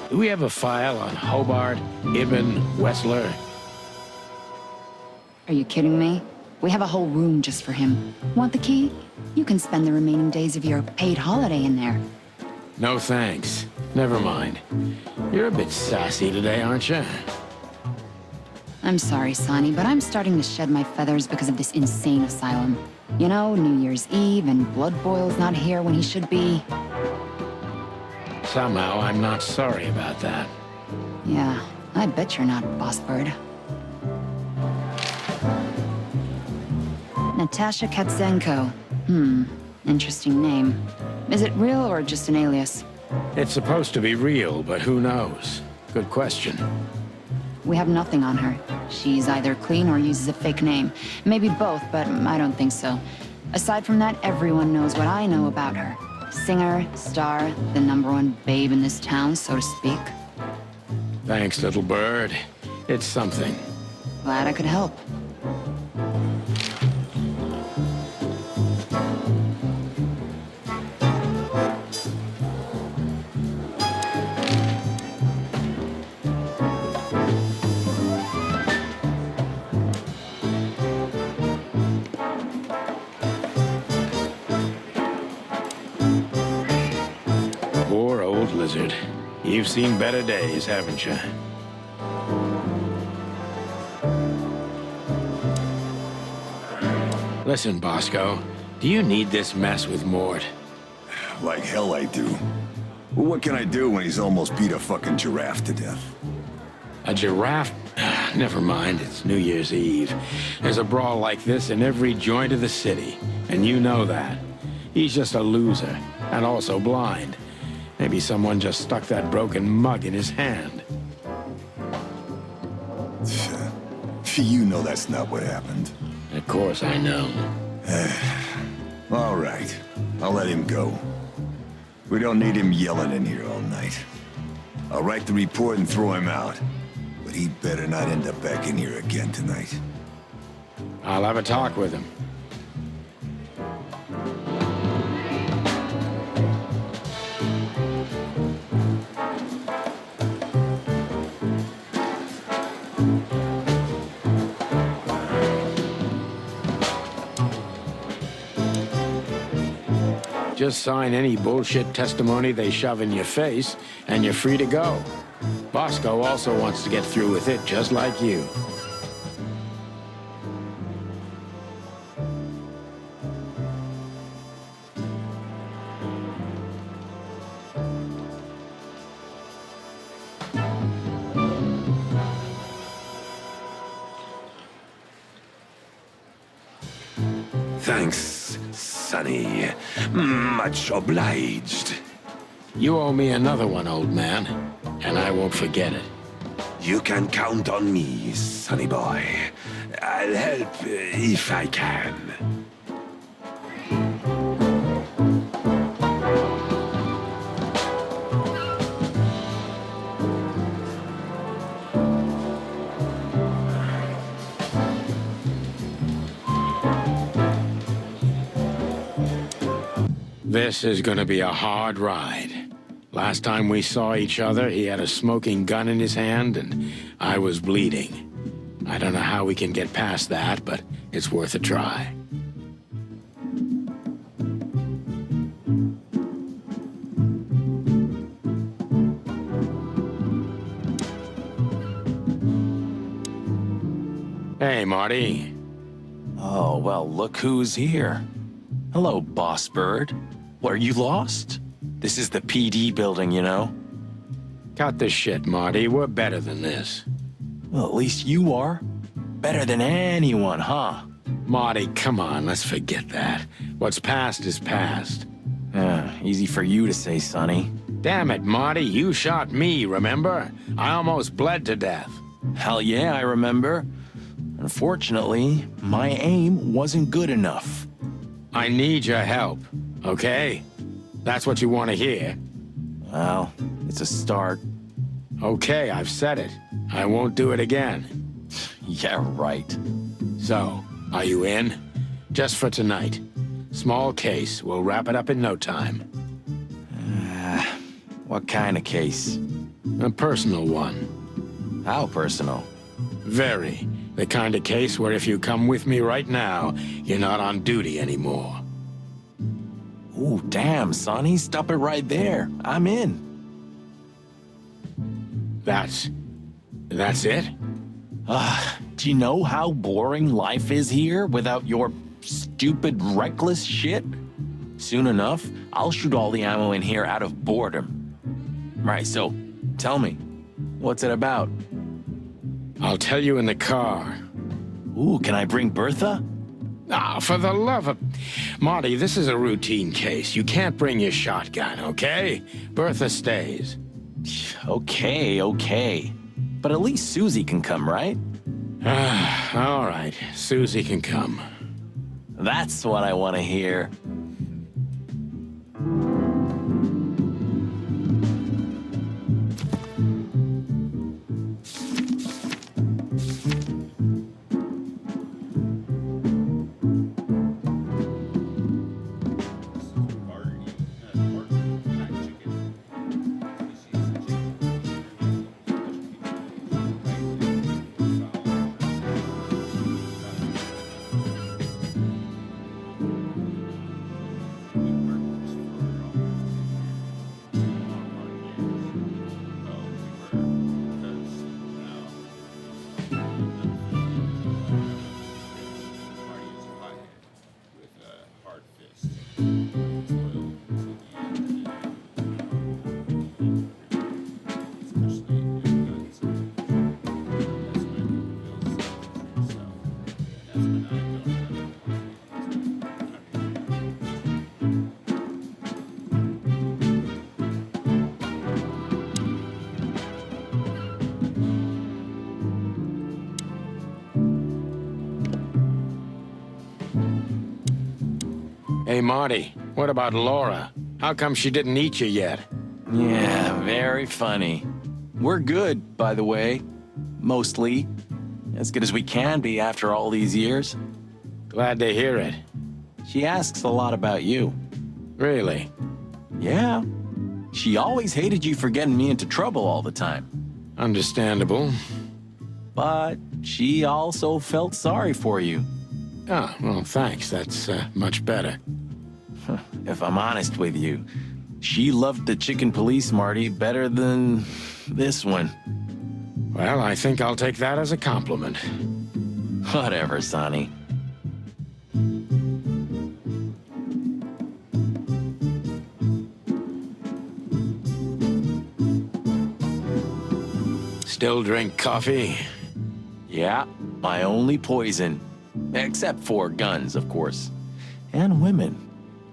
Do we have a file on Hobart, Ibn, Wessler? Are you kidding me? We have a whole room just for him. Want the key? You can spend the remaining days of your paid holiday in there. No thanks. Never mind. You're a bit sassy today, aren't you? I'm sorry, Sonny, but I'm starting to shed my feathers because of this insane asylum. You know, New Year's Eve and Blood Boil's not here when he should be. Somehow, I'm not sorry about that. Yeah, I bet you're not, Boss Bird. Natasha Katzenko. Interesting name. Is it real or just an alias? It's supposed to be real, but who knows? Good question. We have nothing on her. She's either clean or uses a fake name. Maybe both, but I don't think so. Aside from that, everyone knows what I know about her. Singer, star, the #1 babe in this town, so to speak. Thanks, little bird. It's something. Glad I could help. Poor old lizard. You've seen better days, haven't you? Listen, Bosco, do you need this mess with Mort? Like hell I do. Well, what can I do when he's almost beat a fucking giraffe to death? A giraffe? Never mind, it's New Year's Eve. There's a brawl like this in every joint of the city, and you know that. He's just a loser, and also blind. Maybe someone just stuck that broken mug in his hand. You know that's not what happened. Of course I know. All right, I'll let him go. We don't need him yelling in here all night. I'll write the report and throw him out. But he better not end up back in here again tonight. I'll have a talk with him. Just sign any bullshit testimony they shove in your face, and you're free to go. Bosco also wants to get through with it, just like you. Thanks, Sonny. Much obliged. You owe me another one, old man, and I won't forget it. You can count on me, Sonny boy. I'll help if I can. This is gonna be a hard ride. Last time we saw each other, he had a smoking gun in his hand, and I was bleeding. I don't know how we can get past that, but it's worth a try. Hey, Marty. Oh, well, look who's here. Hello, Boss Bird. Were you lost? This is the PD building, you know? Cut the shit, Marty. We're better than this. Well, at least you are. Better than anyone, huh? Marty, come on, let's forget that. What's past is past. Easy for you to say, Sonny. Damn it, Marty, you shot me, remember? I almost bled to death. Hell yeah, I remember. Unfortunately, my aim wasn't good enough. I need your help, okay? That's what you want to hear. Well, it's a start. Okay, I've said it. I won't do it again. Yeah, right. So, are you in? Just for tonight. Small case. We'll wrap it up in no time. What kind of case? A personal one. How personal? Very. The kind of case where if you come with me right now, you're not on duty anymore. Ooh, damn, Sonny, stop it right there. I'm in. That's it? Do you know how boring life is here without your stupid, reckless shit? Soon enough, I'll shoot all the ammo in here out of boredom. Right, so, tell me, what's it about? I'll tell you in the car. Ooh, can I bring Bertha? Ah, for the love of... Marty, this is a routine case. You can't bring your shotgun, okay? Bertha stays. Okay. But at least Susie can come, right? All right. Susie can come. That's what I want to hear. Hey, Marty, what about Laura? How come she didn't eat you yet? Yeah, very funny. We're good, by the way. Mostly. As good as we can be after all these years. Glad to hear it. She asks a lot about you. Really? Yeah. She always hated you for getting me into trouble all the time. Understandable. But she also felt sorry for you. Oh, well, thanks. That's much better. If I'm honest with you, she loved the chickenpolice, Marty, better than this one. Well, I think I'll take that as a compliment. Whatever, Sonny. Still drink coffee? Yeah, my only poison. Except for guns, of course. And women.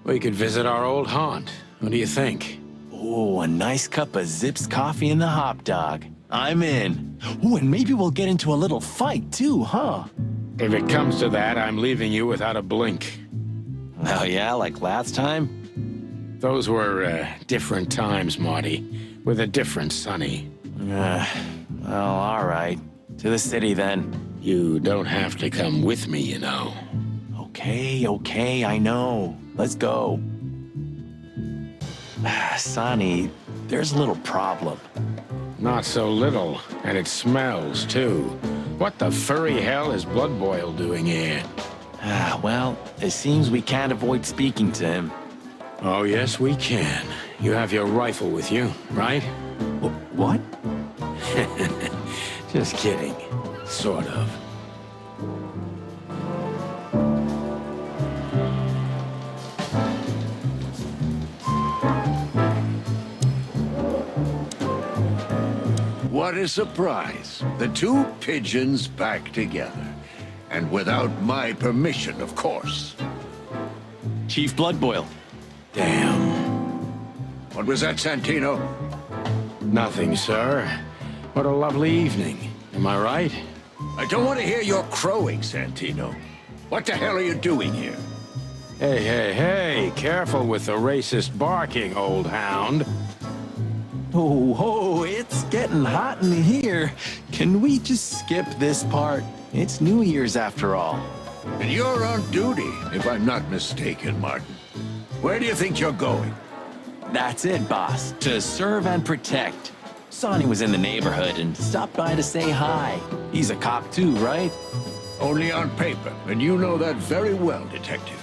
We could visit our old haunt. What do you think? Oh, a nice cup of Zips coffee and the hot dog. I'm in. Oh, and maybe we'll get into a little fight too, huh? If it comes to that, I'm leaving you without a blink. Oh yeah, like last time? Those were different times, Marty. With a different Sonny. Well, all right. To the city then. You don't have to come with me, you know. Okay, I know. Let's go. Sonny, there's a little problem. Not so little, and it smells, too. What the furry hell is Blood Boil doing here? Well, it seems we can't avoid speaking to him. Oh, yes, we can. You have your rifle with you, right? What? Just kidding. Sort of. What a surprise. The two pigeons back together. And without my permission, of course. Chief Bloodboil. Damn. What was that, Santino? Nothing, sir. What a lovely evening. Am I right? I don't want to hear your crowing, Santino. What the hell are you doing here? Hey, hey, hey, careful with the racist barking, old hound. Oh, it's getting hot in here. Can we just skip this part? It's New Year's after all. And you're on duty, if I'm not mistaken, Martin. Where do you think you're going? That's it, boss. To serve and protect. Sonny was in the neighborhood and stopped by to say hi. He's a cop too, right? Only on paper, and you know that very well, Detective.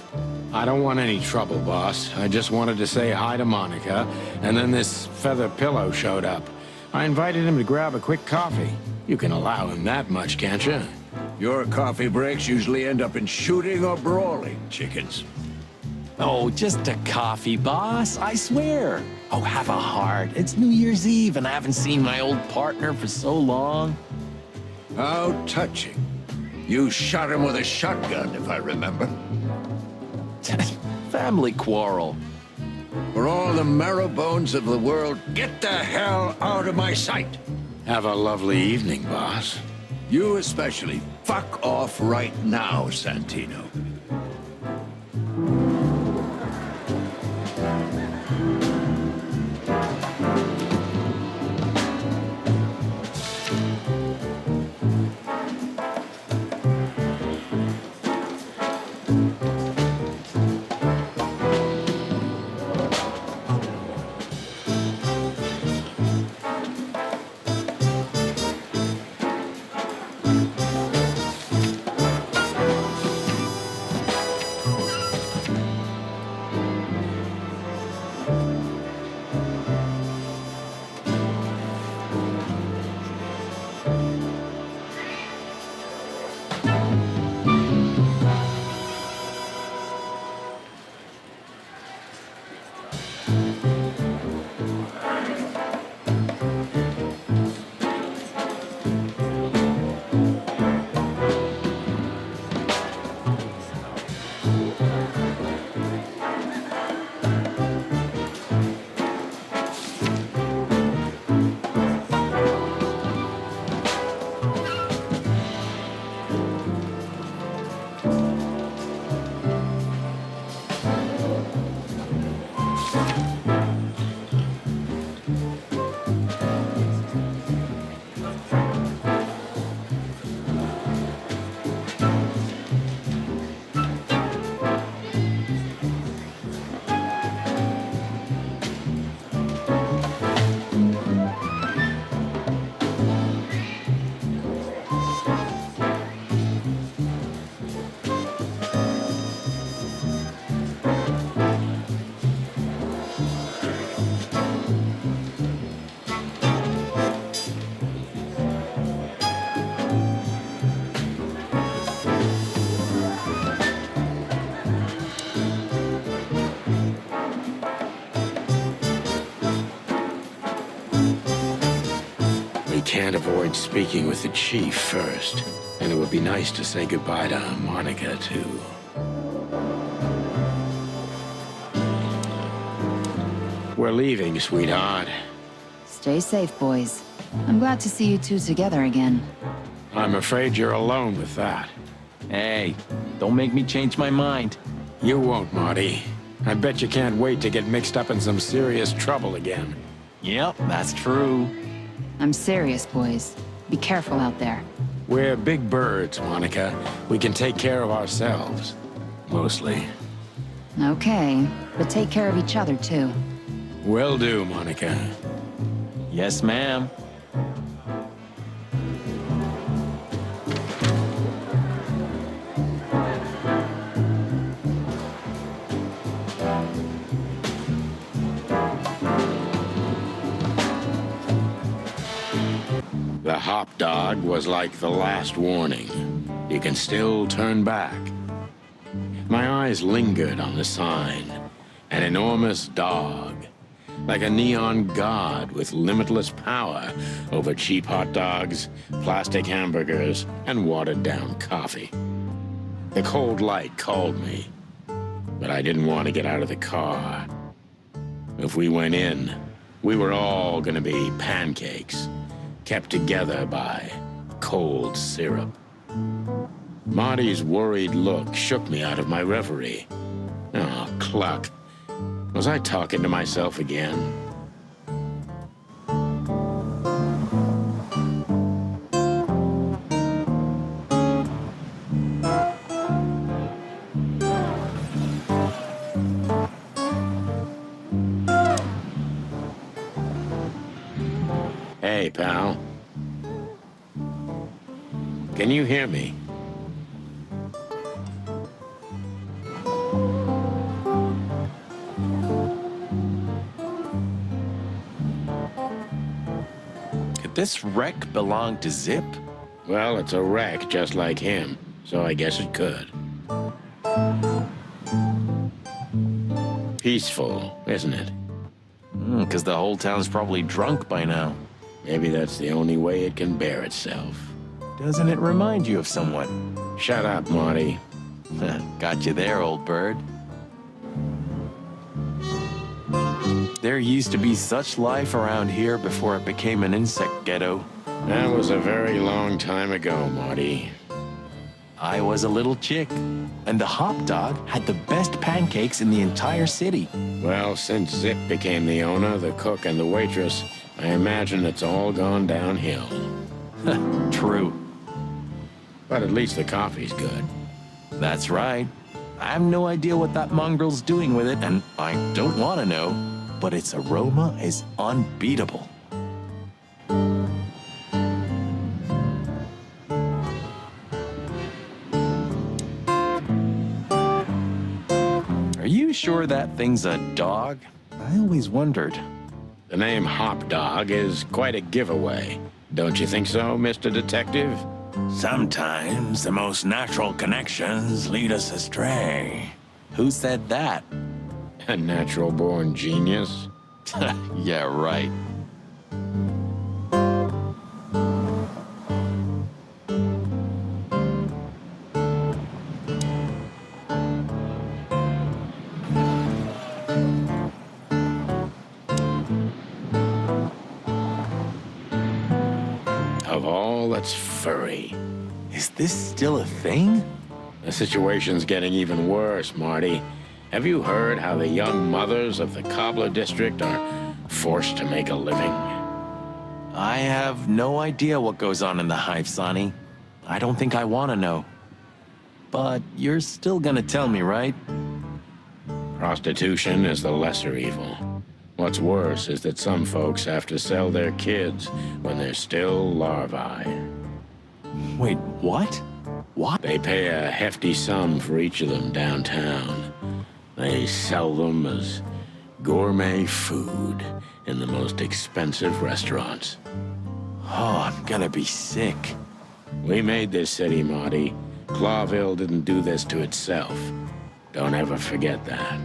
I don't want any trouble, boss. I just wanted to say hi to Monica, and then this feather pillow showed up. I invited him to grab a quick coffee. You can allow him that much, can't you? Your coffee breaks usually end up in shooting or brawling, chickens. Oh, just a coffee, boss, I swear. Oh, have a heart. It's New Year's Eve, and I haven't seen my old partner for so long. How touching. You shot him with a shotgun, if I remember. Family quarrel. For all the marrow bones of the world, get the hell out of my sight! Have a lovely evening, boss. You especially. Fuck off right now, Santino. Can't avoid speaking with the chief first, and it would be nice to say goodbye to Monica, too. We're leaving, sweetheart. Stay safe, boys. I'm glad to see you two together again. I'm afraid you're alone with that. Hey, don't make me change my mind. You won't, Marty. I bet you can't wait to get mixed up in some serious trouble again. Yep, that's true. I'm serious, boys. Be careful out there. We're big birds, Monica. We can take care of ourselves. Mostly. Okay, but take care of each other, too. Will do, Monica. Yes, ma'am. The hop dog was like the last warning. You can still turn back. My eyes lingered on the sign. An enormous dog. Like a neon god with limitless power over cheap hot dogs, plastic hamburgers, and watered-down coffee. The cold light called me, but I didn't want to get out of the car. If we went in, we were all gonna be pancakes, kept together by cold syrup. Marty's worried look shook me out of my reverie. Oh, cluck. Was I talking to myself again? Hey, pal. Can you hear me? Could this wreck belong to Zip? Well, it's a wreck just like him, so I guess it could. Peaceful, isn't it? Because the whole town's probably drunk by now. Maybe that's the only way it can bear itself. Doesn't it remind you of someone? Shut up, Marty. Got you there, old bird. There used to be such life around here before it became an insect ghetto. That was a very long time ago, Marty. I was a little chick, and the hop dog had the best pancakes in the entire city. Well, since Zip became the owner, the cook, and the waitress, I imagine it's all gone downhill. True. But at least the coffee's good. That's right. I have no idea what that mongrel's doing with it, and I don't want to know, but its aroma is unbeatable. Are you sure that thing's a dog? I always wondered. The name Hop Dog is quite a giveaway. Don't you think so, Mr. Detective? Sometimes the most natural connections lead us astray. Who said that? A natural-born genius? Yeah, right. Of all that's furry. Is this still a thing? The situation's getting even worse, Marty. Have you heard how the young mothers of the Cobbler District are forced to make a living? I have no idea what goes on in the hive, Sonny. I don't think I want to know. But you're still gonna tell me, right? Prostitution is the lesser evil. What's worse is that some folks have to sell their kids when they're still larvae. Wait, what? What? They pay a hefty sum for each of them downtown. They sell them as gourmet food in the most expensive restaurants. Oh, I'm gonna be sick. We made this city, Marty. Clawville didn't do this to itself. Don't ever forget that.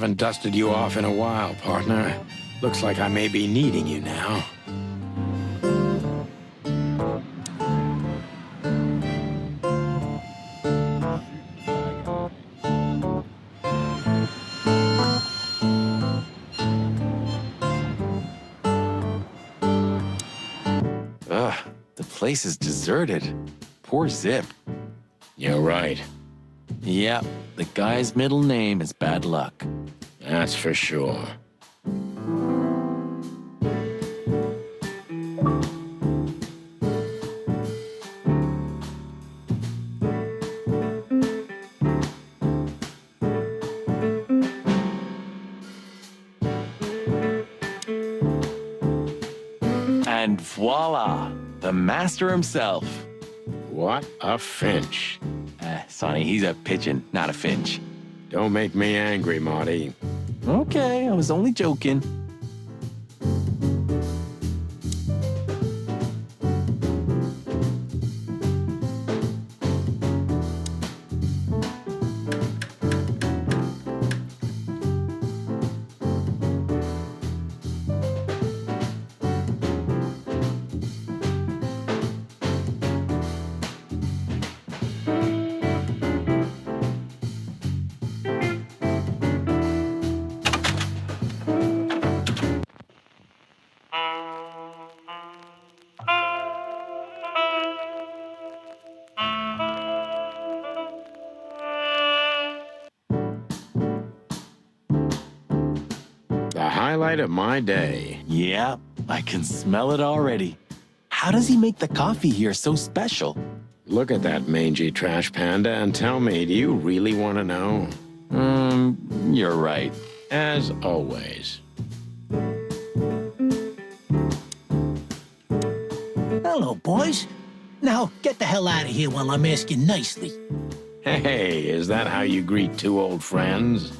haven't dusted you off in a while, partner. Looks like I may be needing you now. Ugh, the place is deserted. Poor Zip. You're right. Yep, the guy's middle name is Bad Luck. That's for sure. And voila, the master himself. What a finch. Sonny, he's a pigeon, not a finch. Don't make me angry, Marty. Okay, I was only joking. The highlight of my day. Yep, I can smell it already. How does he make the coffee here so special? Look at that mangy trash panda and tell me, do you really want to know? You're right. As always. Hello, boys. Now, get the hell out of here while I'm asking nicely. Hey, is that how you greet two old friends?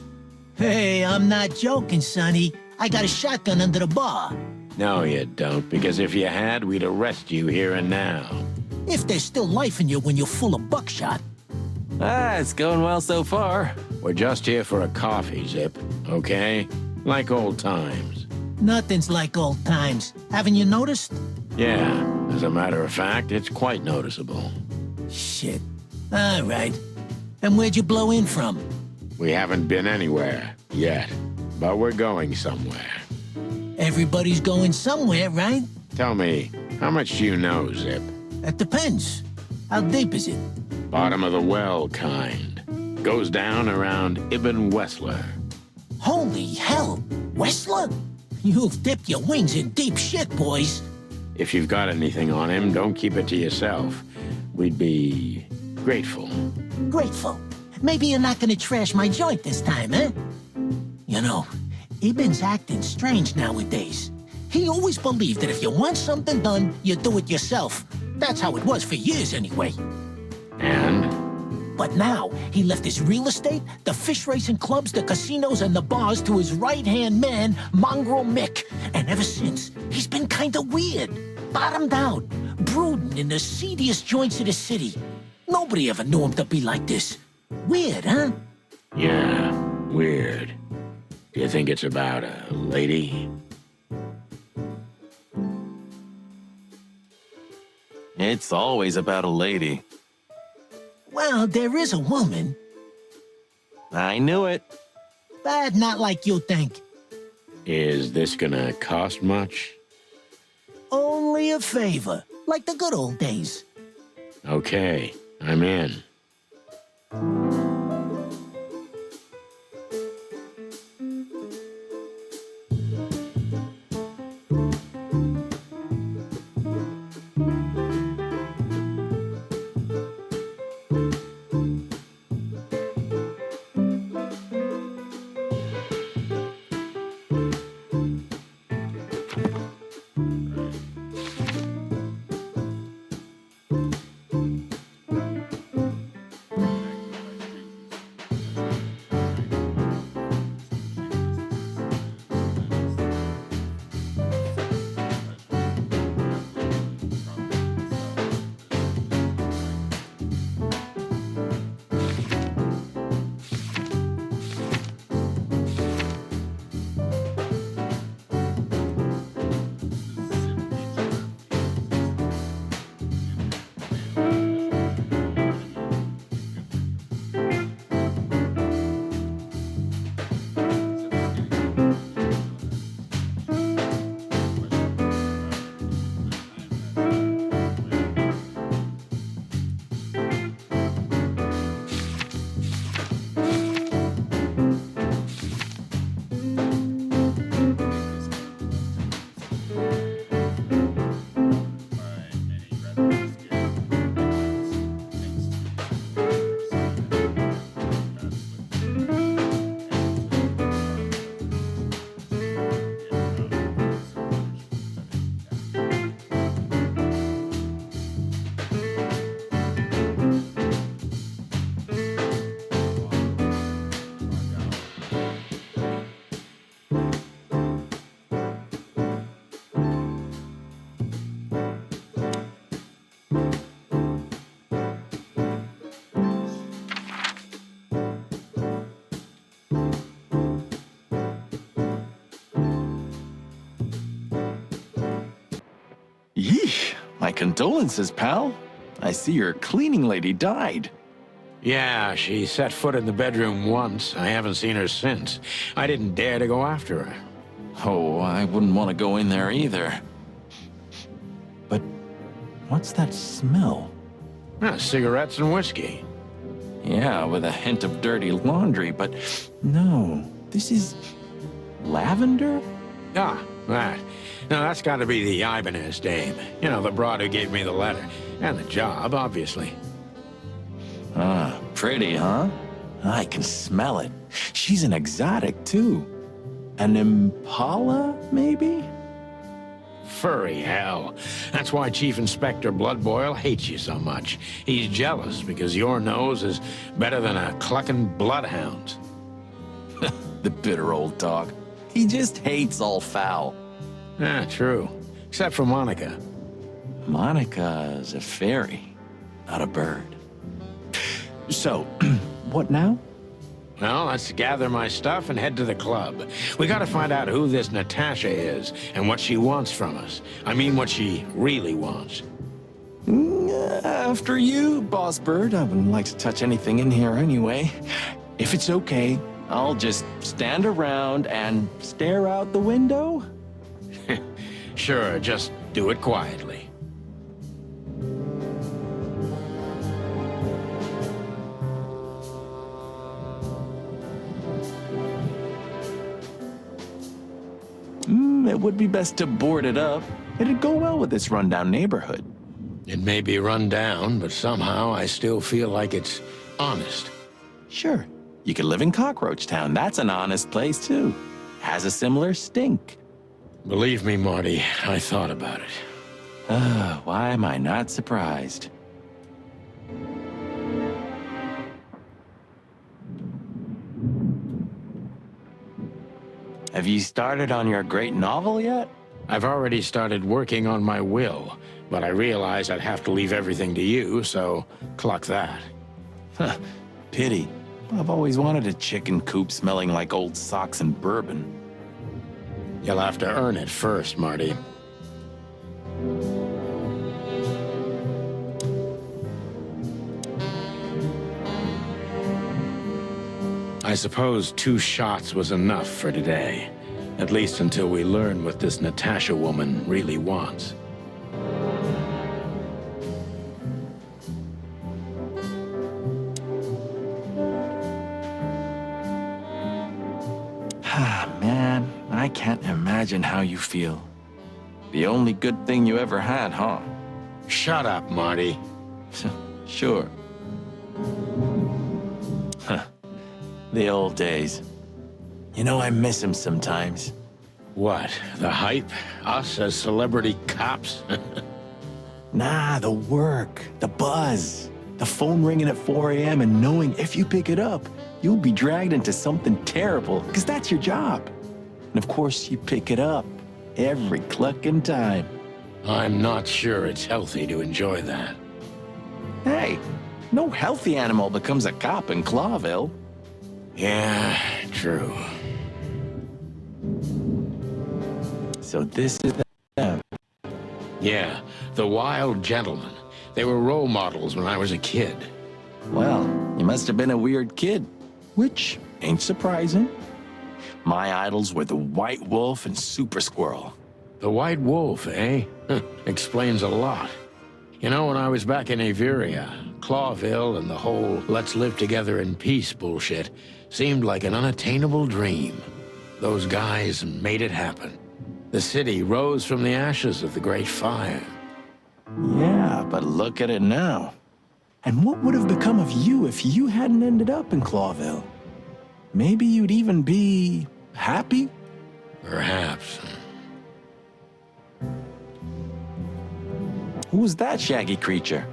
Hey, I'm not joking, Sonny. I got a shotgun under the bar. No, you don't, because if you had, we'd arrest you here and now. If there's still life in you when you're full of buckshot. It's going well so far. We're just here for a coffee, Zip, okay? Like old times. Nothing's like old times. Haven't you noticed? Yeah, as a matter of fact, it's quite noticeable. Shit. All right. And where'd you blow in from? We haven't been anywhere yet, but we're going somewhere. Everybody's going somewhere, right? Tell me, how much do you know, Zip? That depends. How deep is it? Bottom of the well kind. Goes down around Ibn Wessler. Holy hell! Wessler? You've dipped your wings in deep shit, boys. If you've got anything on him, don't keep it to yourself. We'd be grateful. Grateful. Maybe you're not gonna trash my joint this time, eh? You know, Ibn's acting strange nowadays. He always believed that if you want something done, you do it yourself. That's how it was for years anyway. And? But now, he left his real estate, the fish racing clubs, the casinos, and the bars to his right-hand man, Mongrel Mick. And ever since, he's been kinda weird. Bottomed out, brooding in the seediest joints of the city. Nobody ever knew him to be like this. Weird, huh? Yeah, weird. Do you think it's about a lady? It's always about a lady. Well, there is a woman. I knew it. But not like you think. Is this gonna cost much? Only a favor, like the good old days. Okay, I'm in. Yeesh. My condolences, pal. I see your cleaning lady died. Yeah, she set foot in the bedroom once. I haven't seen her since. I didn't dare to go after her. Oh, I wouldn't want to go in there either. But what's that smell? Cigarettes and whiskey. Yeah, with a hint of dirty laundry, but no, this is lavender? Ah, that. Now, that's got to be the Ibanez dame. You know, the broad who gave me the letter. And the job, obviously. Ah, pretty, huh? I can smell it. She's an exotic, too. An impala, maybe? Furry hell. That's why Chief Inspector Bloodboil hates you so much. He's jealous because your nose is better than a clucking bloodhound's. The bitter old dog. He just hates all foul. True. Except for Monica. Monica's a fairy, not a bird. So, what now? Well, let's gather my stuff and head to the club. We gotta find out who this Natasha is and what she wants from us. I mean, what she really wants. After you, Boss Bird. I wouldn't like to touch anything in here anyway. If it's okay, I'll just stand around and stare out the window. Sure, just do it quietly. It would be best to board it up. It'd go well with this rundown neighborhood. It may be run down, but somehow I still feel like it's honest. Sure, you could live in Cockroach Town. That's an honest place, too. Has a similar stink. Believe me, Marty, I thought about it. Why am I not surprised? Have you started on your great novel yet? I've already started working on my will, but I realized I'd have to leave everything to you, so cluck that. Pity. I've always wanted a chicken coop smelling like old socks and bourbon. You'll have to earn it first, Marty. I suppose 2 shots was enough for today. At least until we learn what this Natasha woman really wants. Man, I can't imagine how you feel. The only good thing you ever had, huh? Shut up, Marty. Sure. The old days. You know, I miss him sometimes. What, the hype? Us as celebrity cops? Nah, the work, the buzz, the phone ringing at 4 a.m. and knowing if you pick it up, you'll be dragged into something terrible, because that's your job. And of course, you pick it up every clucking time. I'm not sure it's healthy to enjoy that. Hey, no healthy animal becomes a cop in Clawville. Yeah, true. So this is them. Yeah, the Wild Gentlemen. They were role models when I was a kid. Well, you must have been a weird kid, which ain't surprising. My idols were the White Wolf and Super Squirrel. The White Wolf, eh? Explains a lot. You know, when I was back in Averia, Clawville and the whole let's live together in peace bullshit seemed like an unattainable dream. Those guys made it happen. The city rose from the ashes of the Great Fire. Yeah, but look at it now. And what would have become of you if you hadn't ended up in Clawville? Maybe you'd even be happy? Perhaps. Who's that shaggy creature?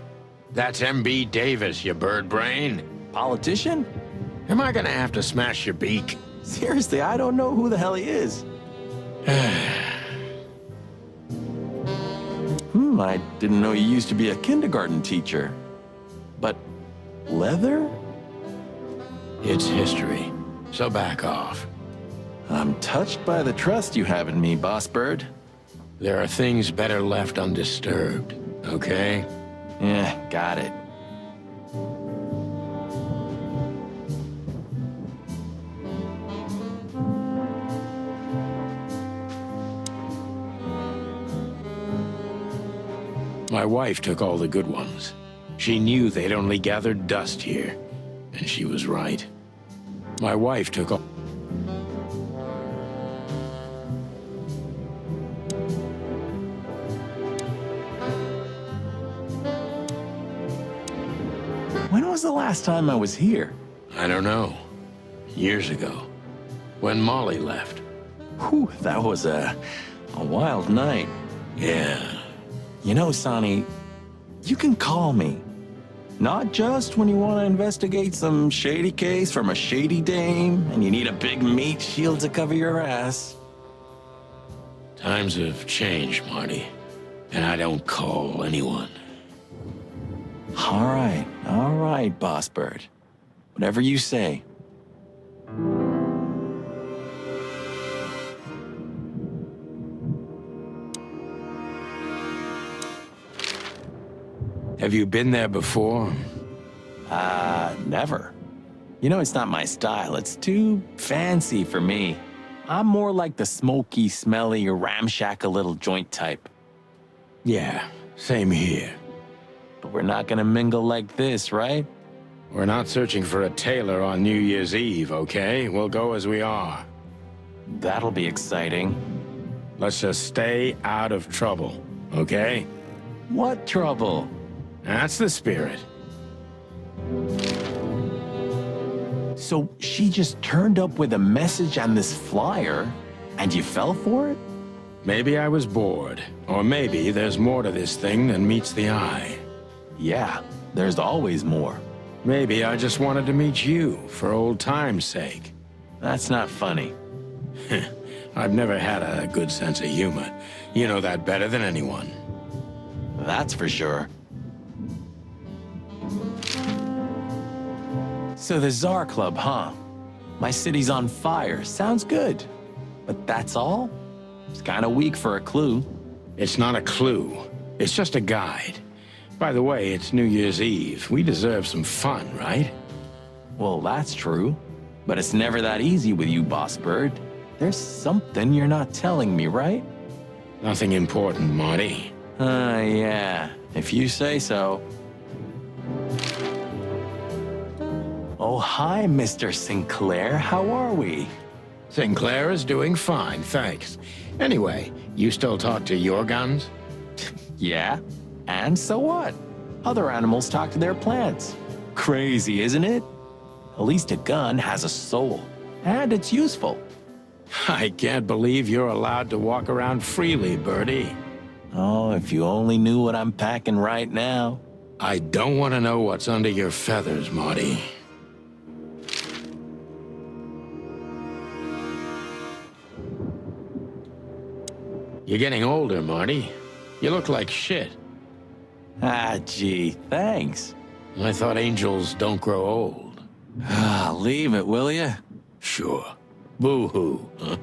That's M.B. Davis, you bird brain. Politician? Am I gonna have to smash your beak? Seriously, I don't know who the hell he is. I didn't know you used to be a kindergarten teacher. But leather? It's history, so back off. I'm touched by the trust you have in me, Boss Bird. There are things better left undisturbed, okay? Yeah, got it. My wife took all the good ones. She knew they'd only gathered dust here, and she was right. My wife took all... When was the last time I was here? I don't know. Years ago. When Molly left. Whew, that was a wild night. Yeah. You know, Sonny, you can call me. Not just when you want to investigate some shady case from a shady dame and you need a big meat shield to cover your ass. Times have changed, Marty. And I don't call anyone. All right, Boss Bird. Whatever you say. Have you been there before? Never. You know, it's not my style. It's too fancy for me. I'm more like the smoky, smelly, ramshackle little joint type. Yeah, same here. But we're not gonna mingle like this, right? We're not searching for a tailor on New Year's Eve, okay? We'll go as we are. That'll be exciting. Let's just stay out of trouble, okay? What trouble? That's the spirit. So she just turned up with a message on this flyer, and you fell for it? Maybe I was bored, or maybe there's more to this thing than meets the eye. Yeah, there's always more. Maybe I just wanted to meet you for old time's sake. That's not funny. I've never had a good sense of humor. You know that better than anyone. That's for sure. So the Tsar Club, huh? My city's on fire. Sounds good. But that's all? It's kind of weak for a clue. It's not a clue. It's just a guide. By the way, it's New Year's Eve. We deserve some fun, right? Well, that's true. But it's never that easy with you, Boss Bird. There's something you're not telling me, right? Nothing important, Marty. Yeah. If you say so. Oh, hi, Mr. Sinclair. How are we? Sinclair is doing fine, thanks. Anyway, you still talk to your guns? Yeah. And so what? Other animals talk to their plants. Crazy, isn't it? At least a gun has a soul. And it's useful. I can't believe you're allowed to walk around freely, Birdie. Oh, if you only knew what I'm packing right now. I don't want to know what's under your feathers, Marty. You're getting older, Marty. You look like shit. Ah, gee, thanks. I thought angels don't grow old. Ah, leave it, will ya? Sure. Boo-hoo, huh?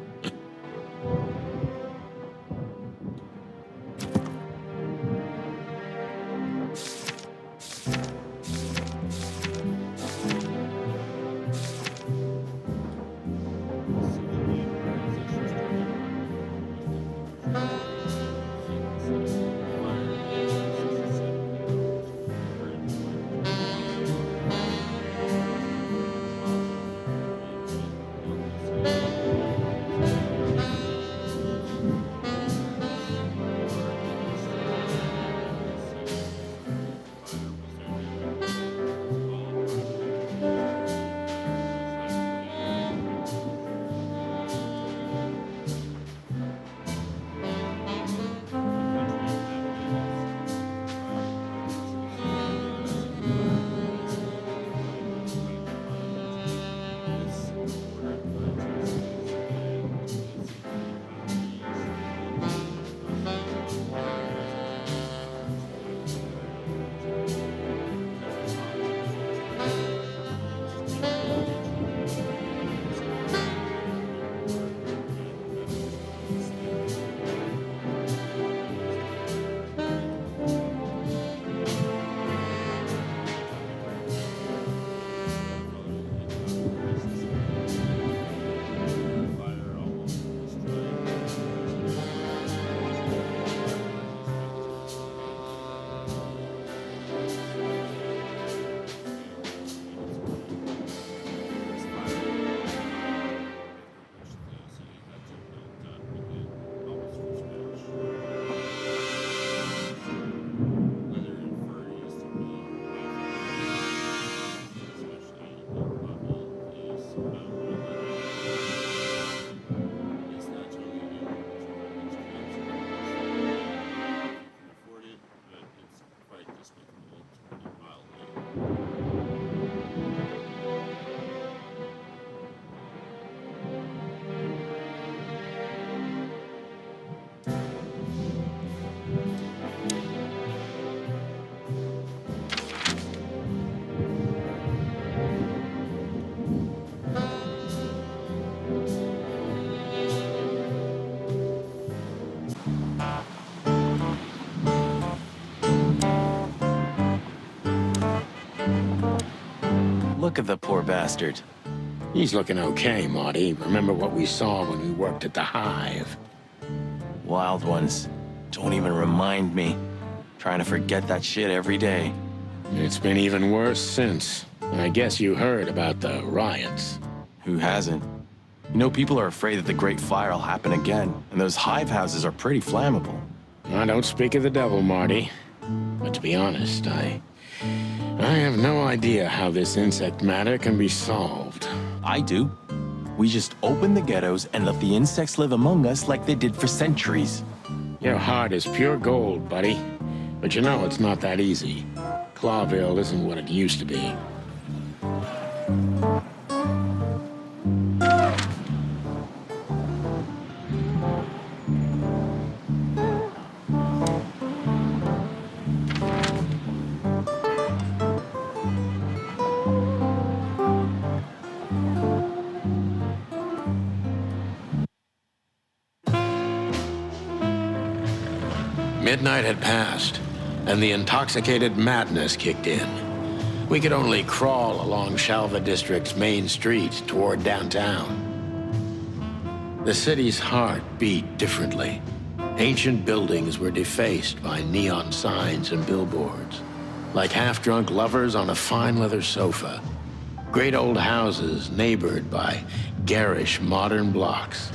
look at the poor bastard. He's looking okay, Marty. Remember what we saw when we worked at the Hive? Wild ones. Don't even remind me. Trying to forget that shit every day. It's been even worse since. I guess you heard about the riots. Who hasn't? You know, people are afraid that the Great Fire will happen again, and those hive houses are pretty flammable. I don't speak of the devil, Marty. But to be honest, I have no idea how this insect matter can be solved. I do. We just open the ghettos and let the insects live among us like they did for centuries. Your heart is pure gold, buddy. But you know it's not that easy. Clawville isn't what it used to be. Midnight had passed, and the intoxicated madness kicked in. We could only crawl along Shalva District's main street toward downtown. The city's heart beat differently. Ancient buildings were defaced by neon signs and billboards, like half-drunk lovers on a fine leather sofa. Great old houses neighbored by garish modern blocks.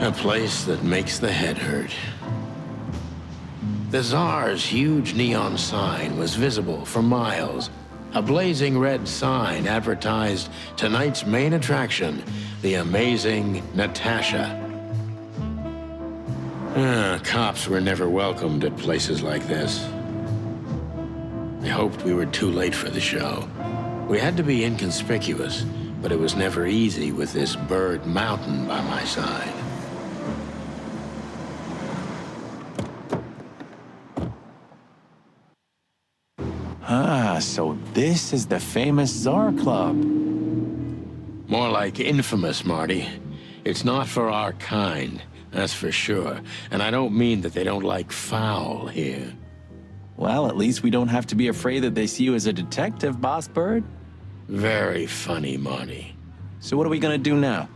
A place that makes the head hurt. The Tsar's huge neon sign was visible for miles. A blazing red sign advertised tonight's main attraction, the amazing Natasha. Cops were never welcomed at places like this. I hoped we were too late for the show. We had to be inconspicuous, but it was never easy with this bird mountain by my side. Ah, so this is the famous Tsar Club. More like infamous, Marty. It's not for our kind, that's for sure. And I don't mean that they don't like foul here. Well, at least we don't have to be afraid that they see you as a detective, Boss Bird. Very funny, Marty. So what are we gonna do now?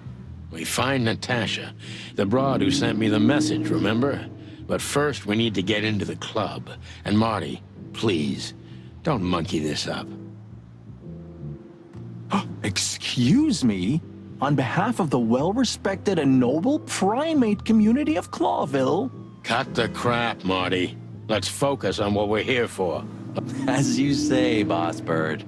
We find Natasha, the broad who sent me the message, remember? But first, we need to get into the club. And Marty, please, don't monkey this up. Excuse me? On behalf of the well-respected and noble primate community of Clawville? Cut the crap, Marty. Let's focus on what we're here for. As you say, Boss Bird.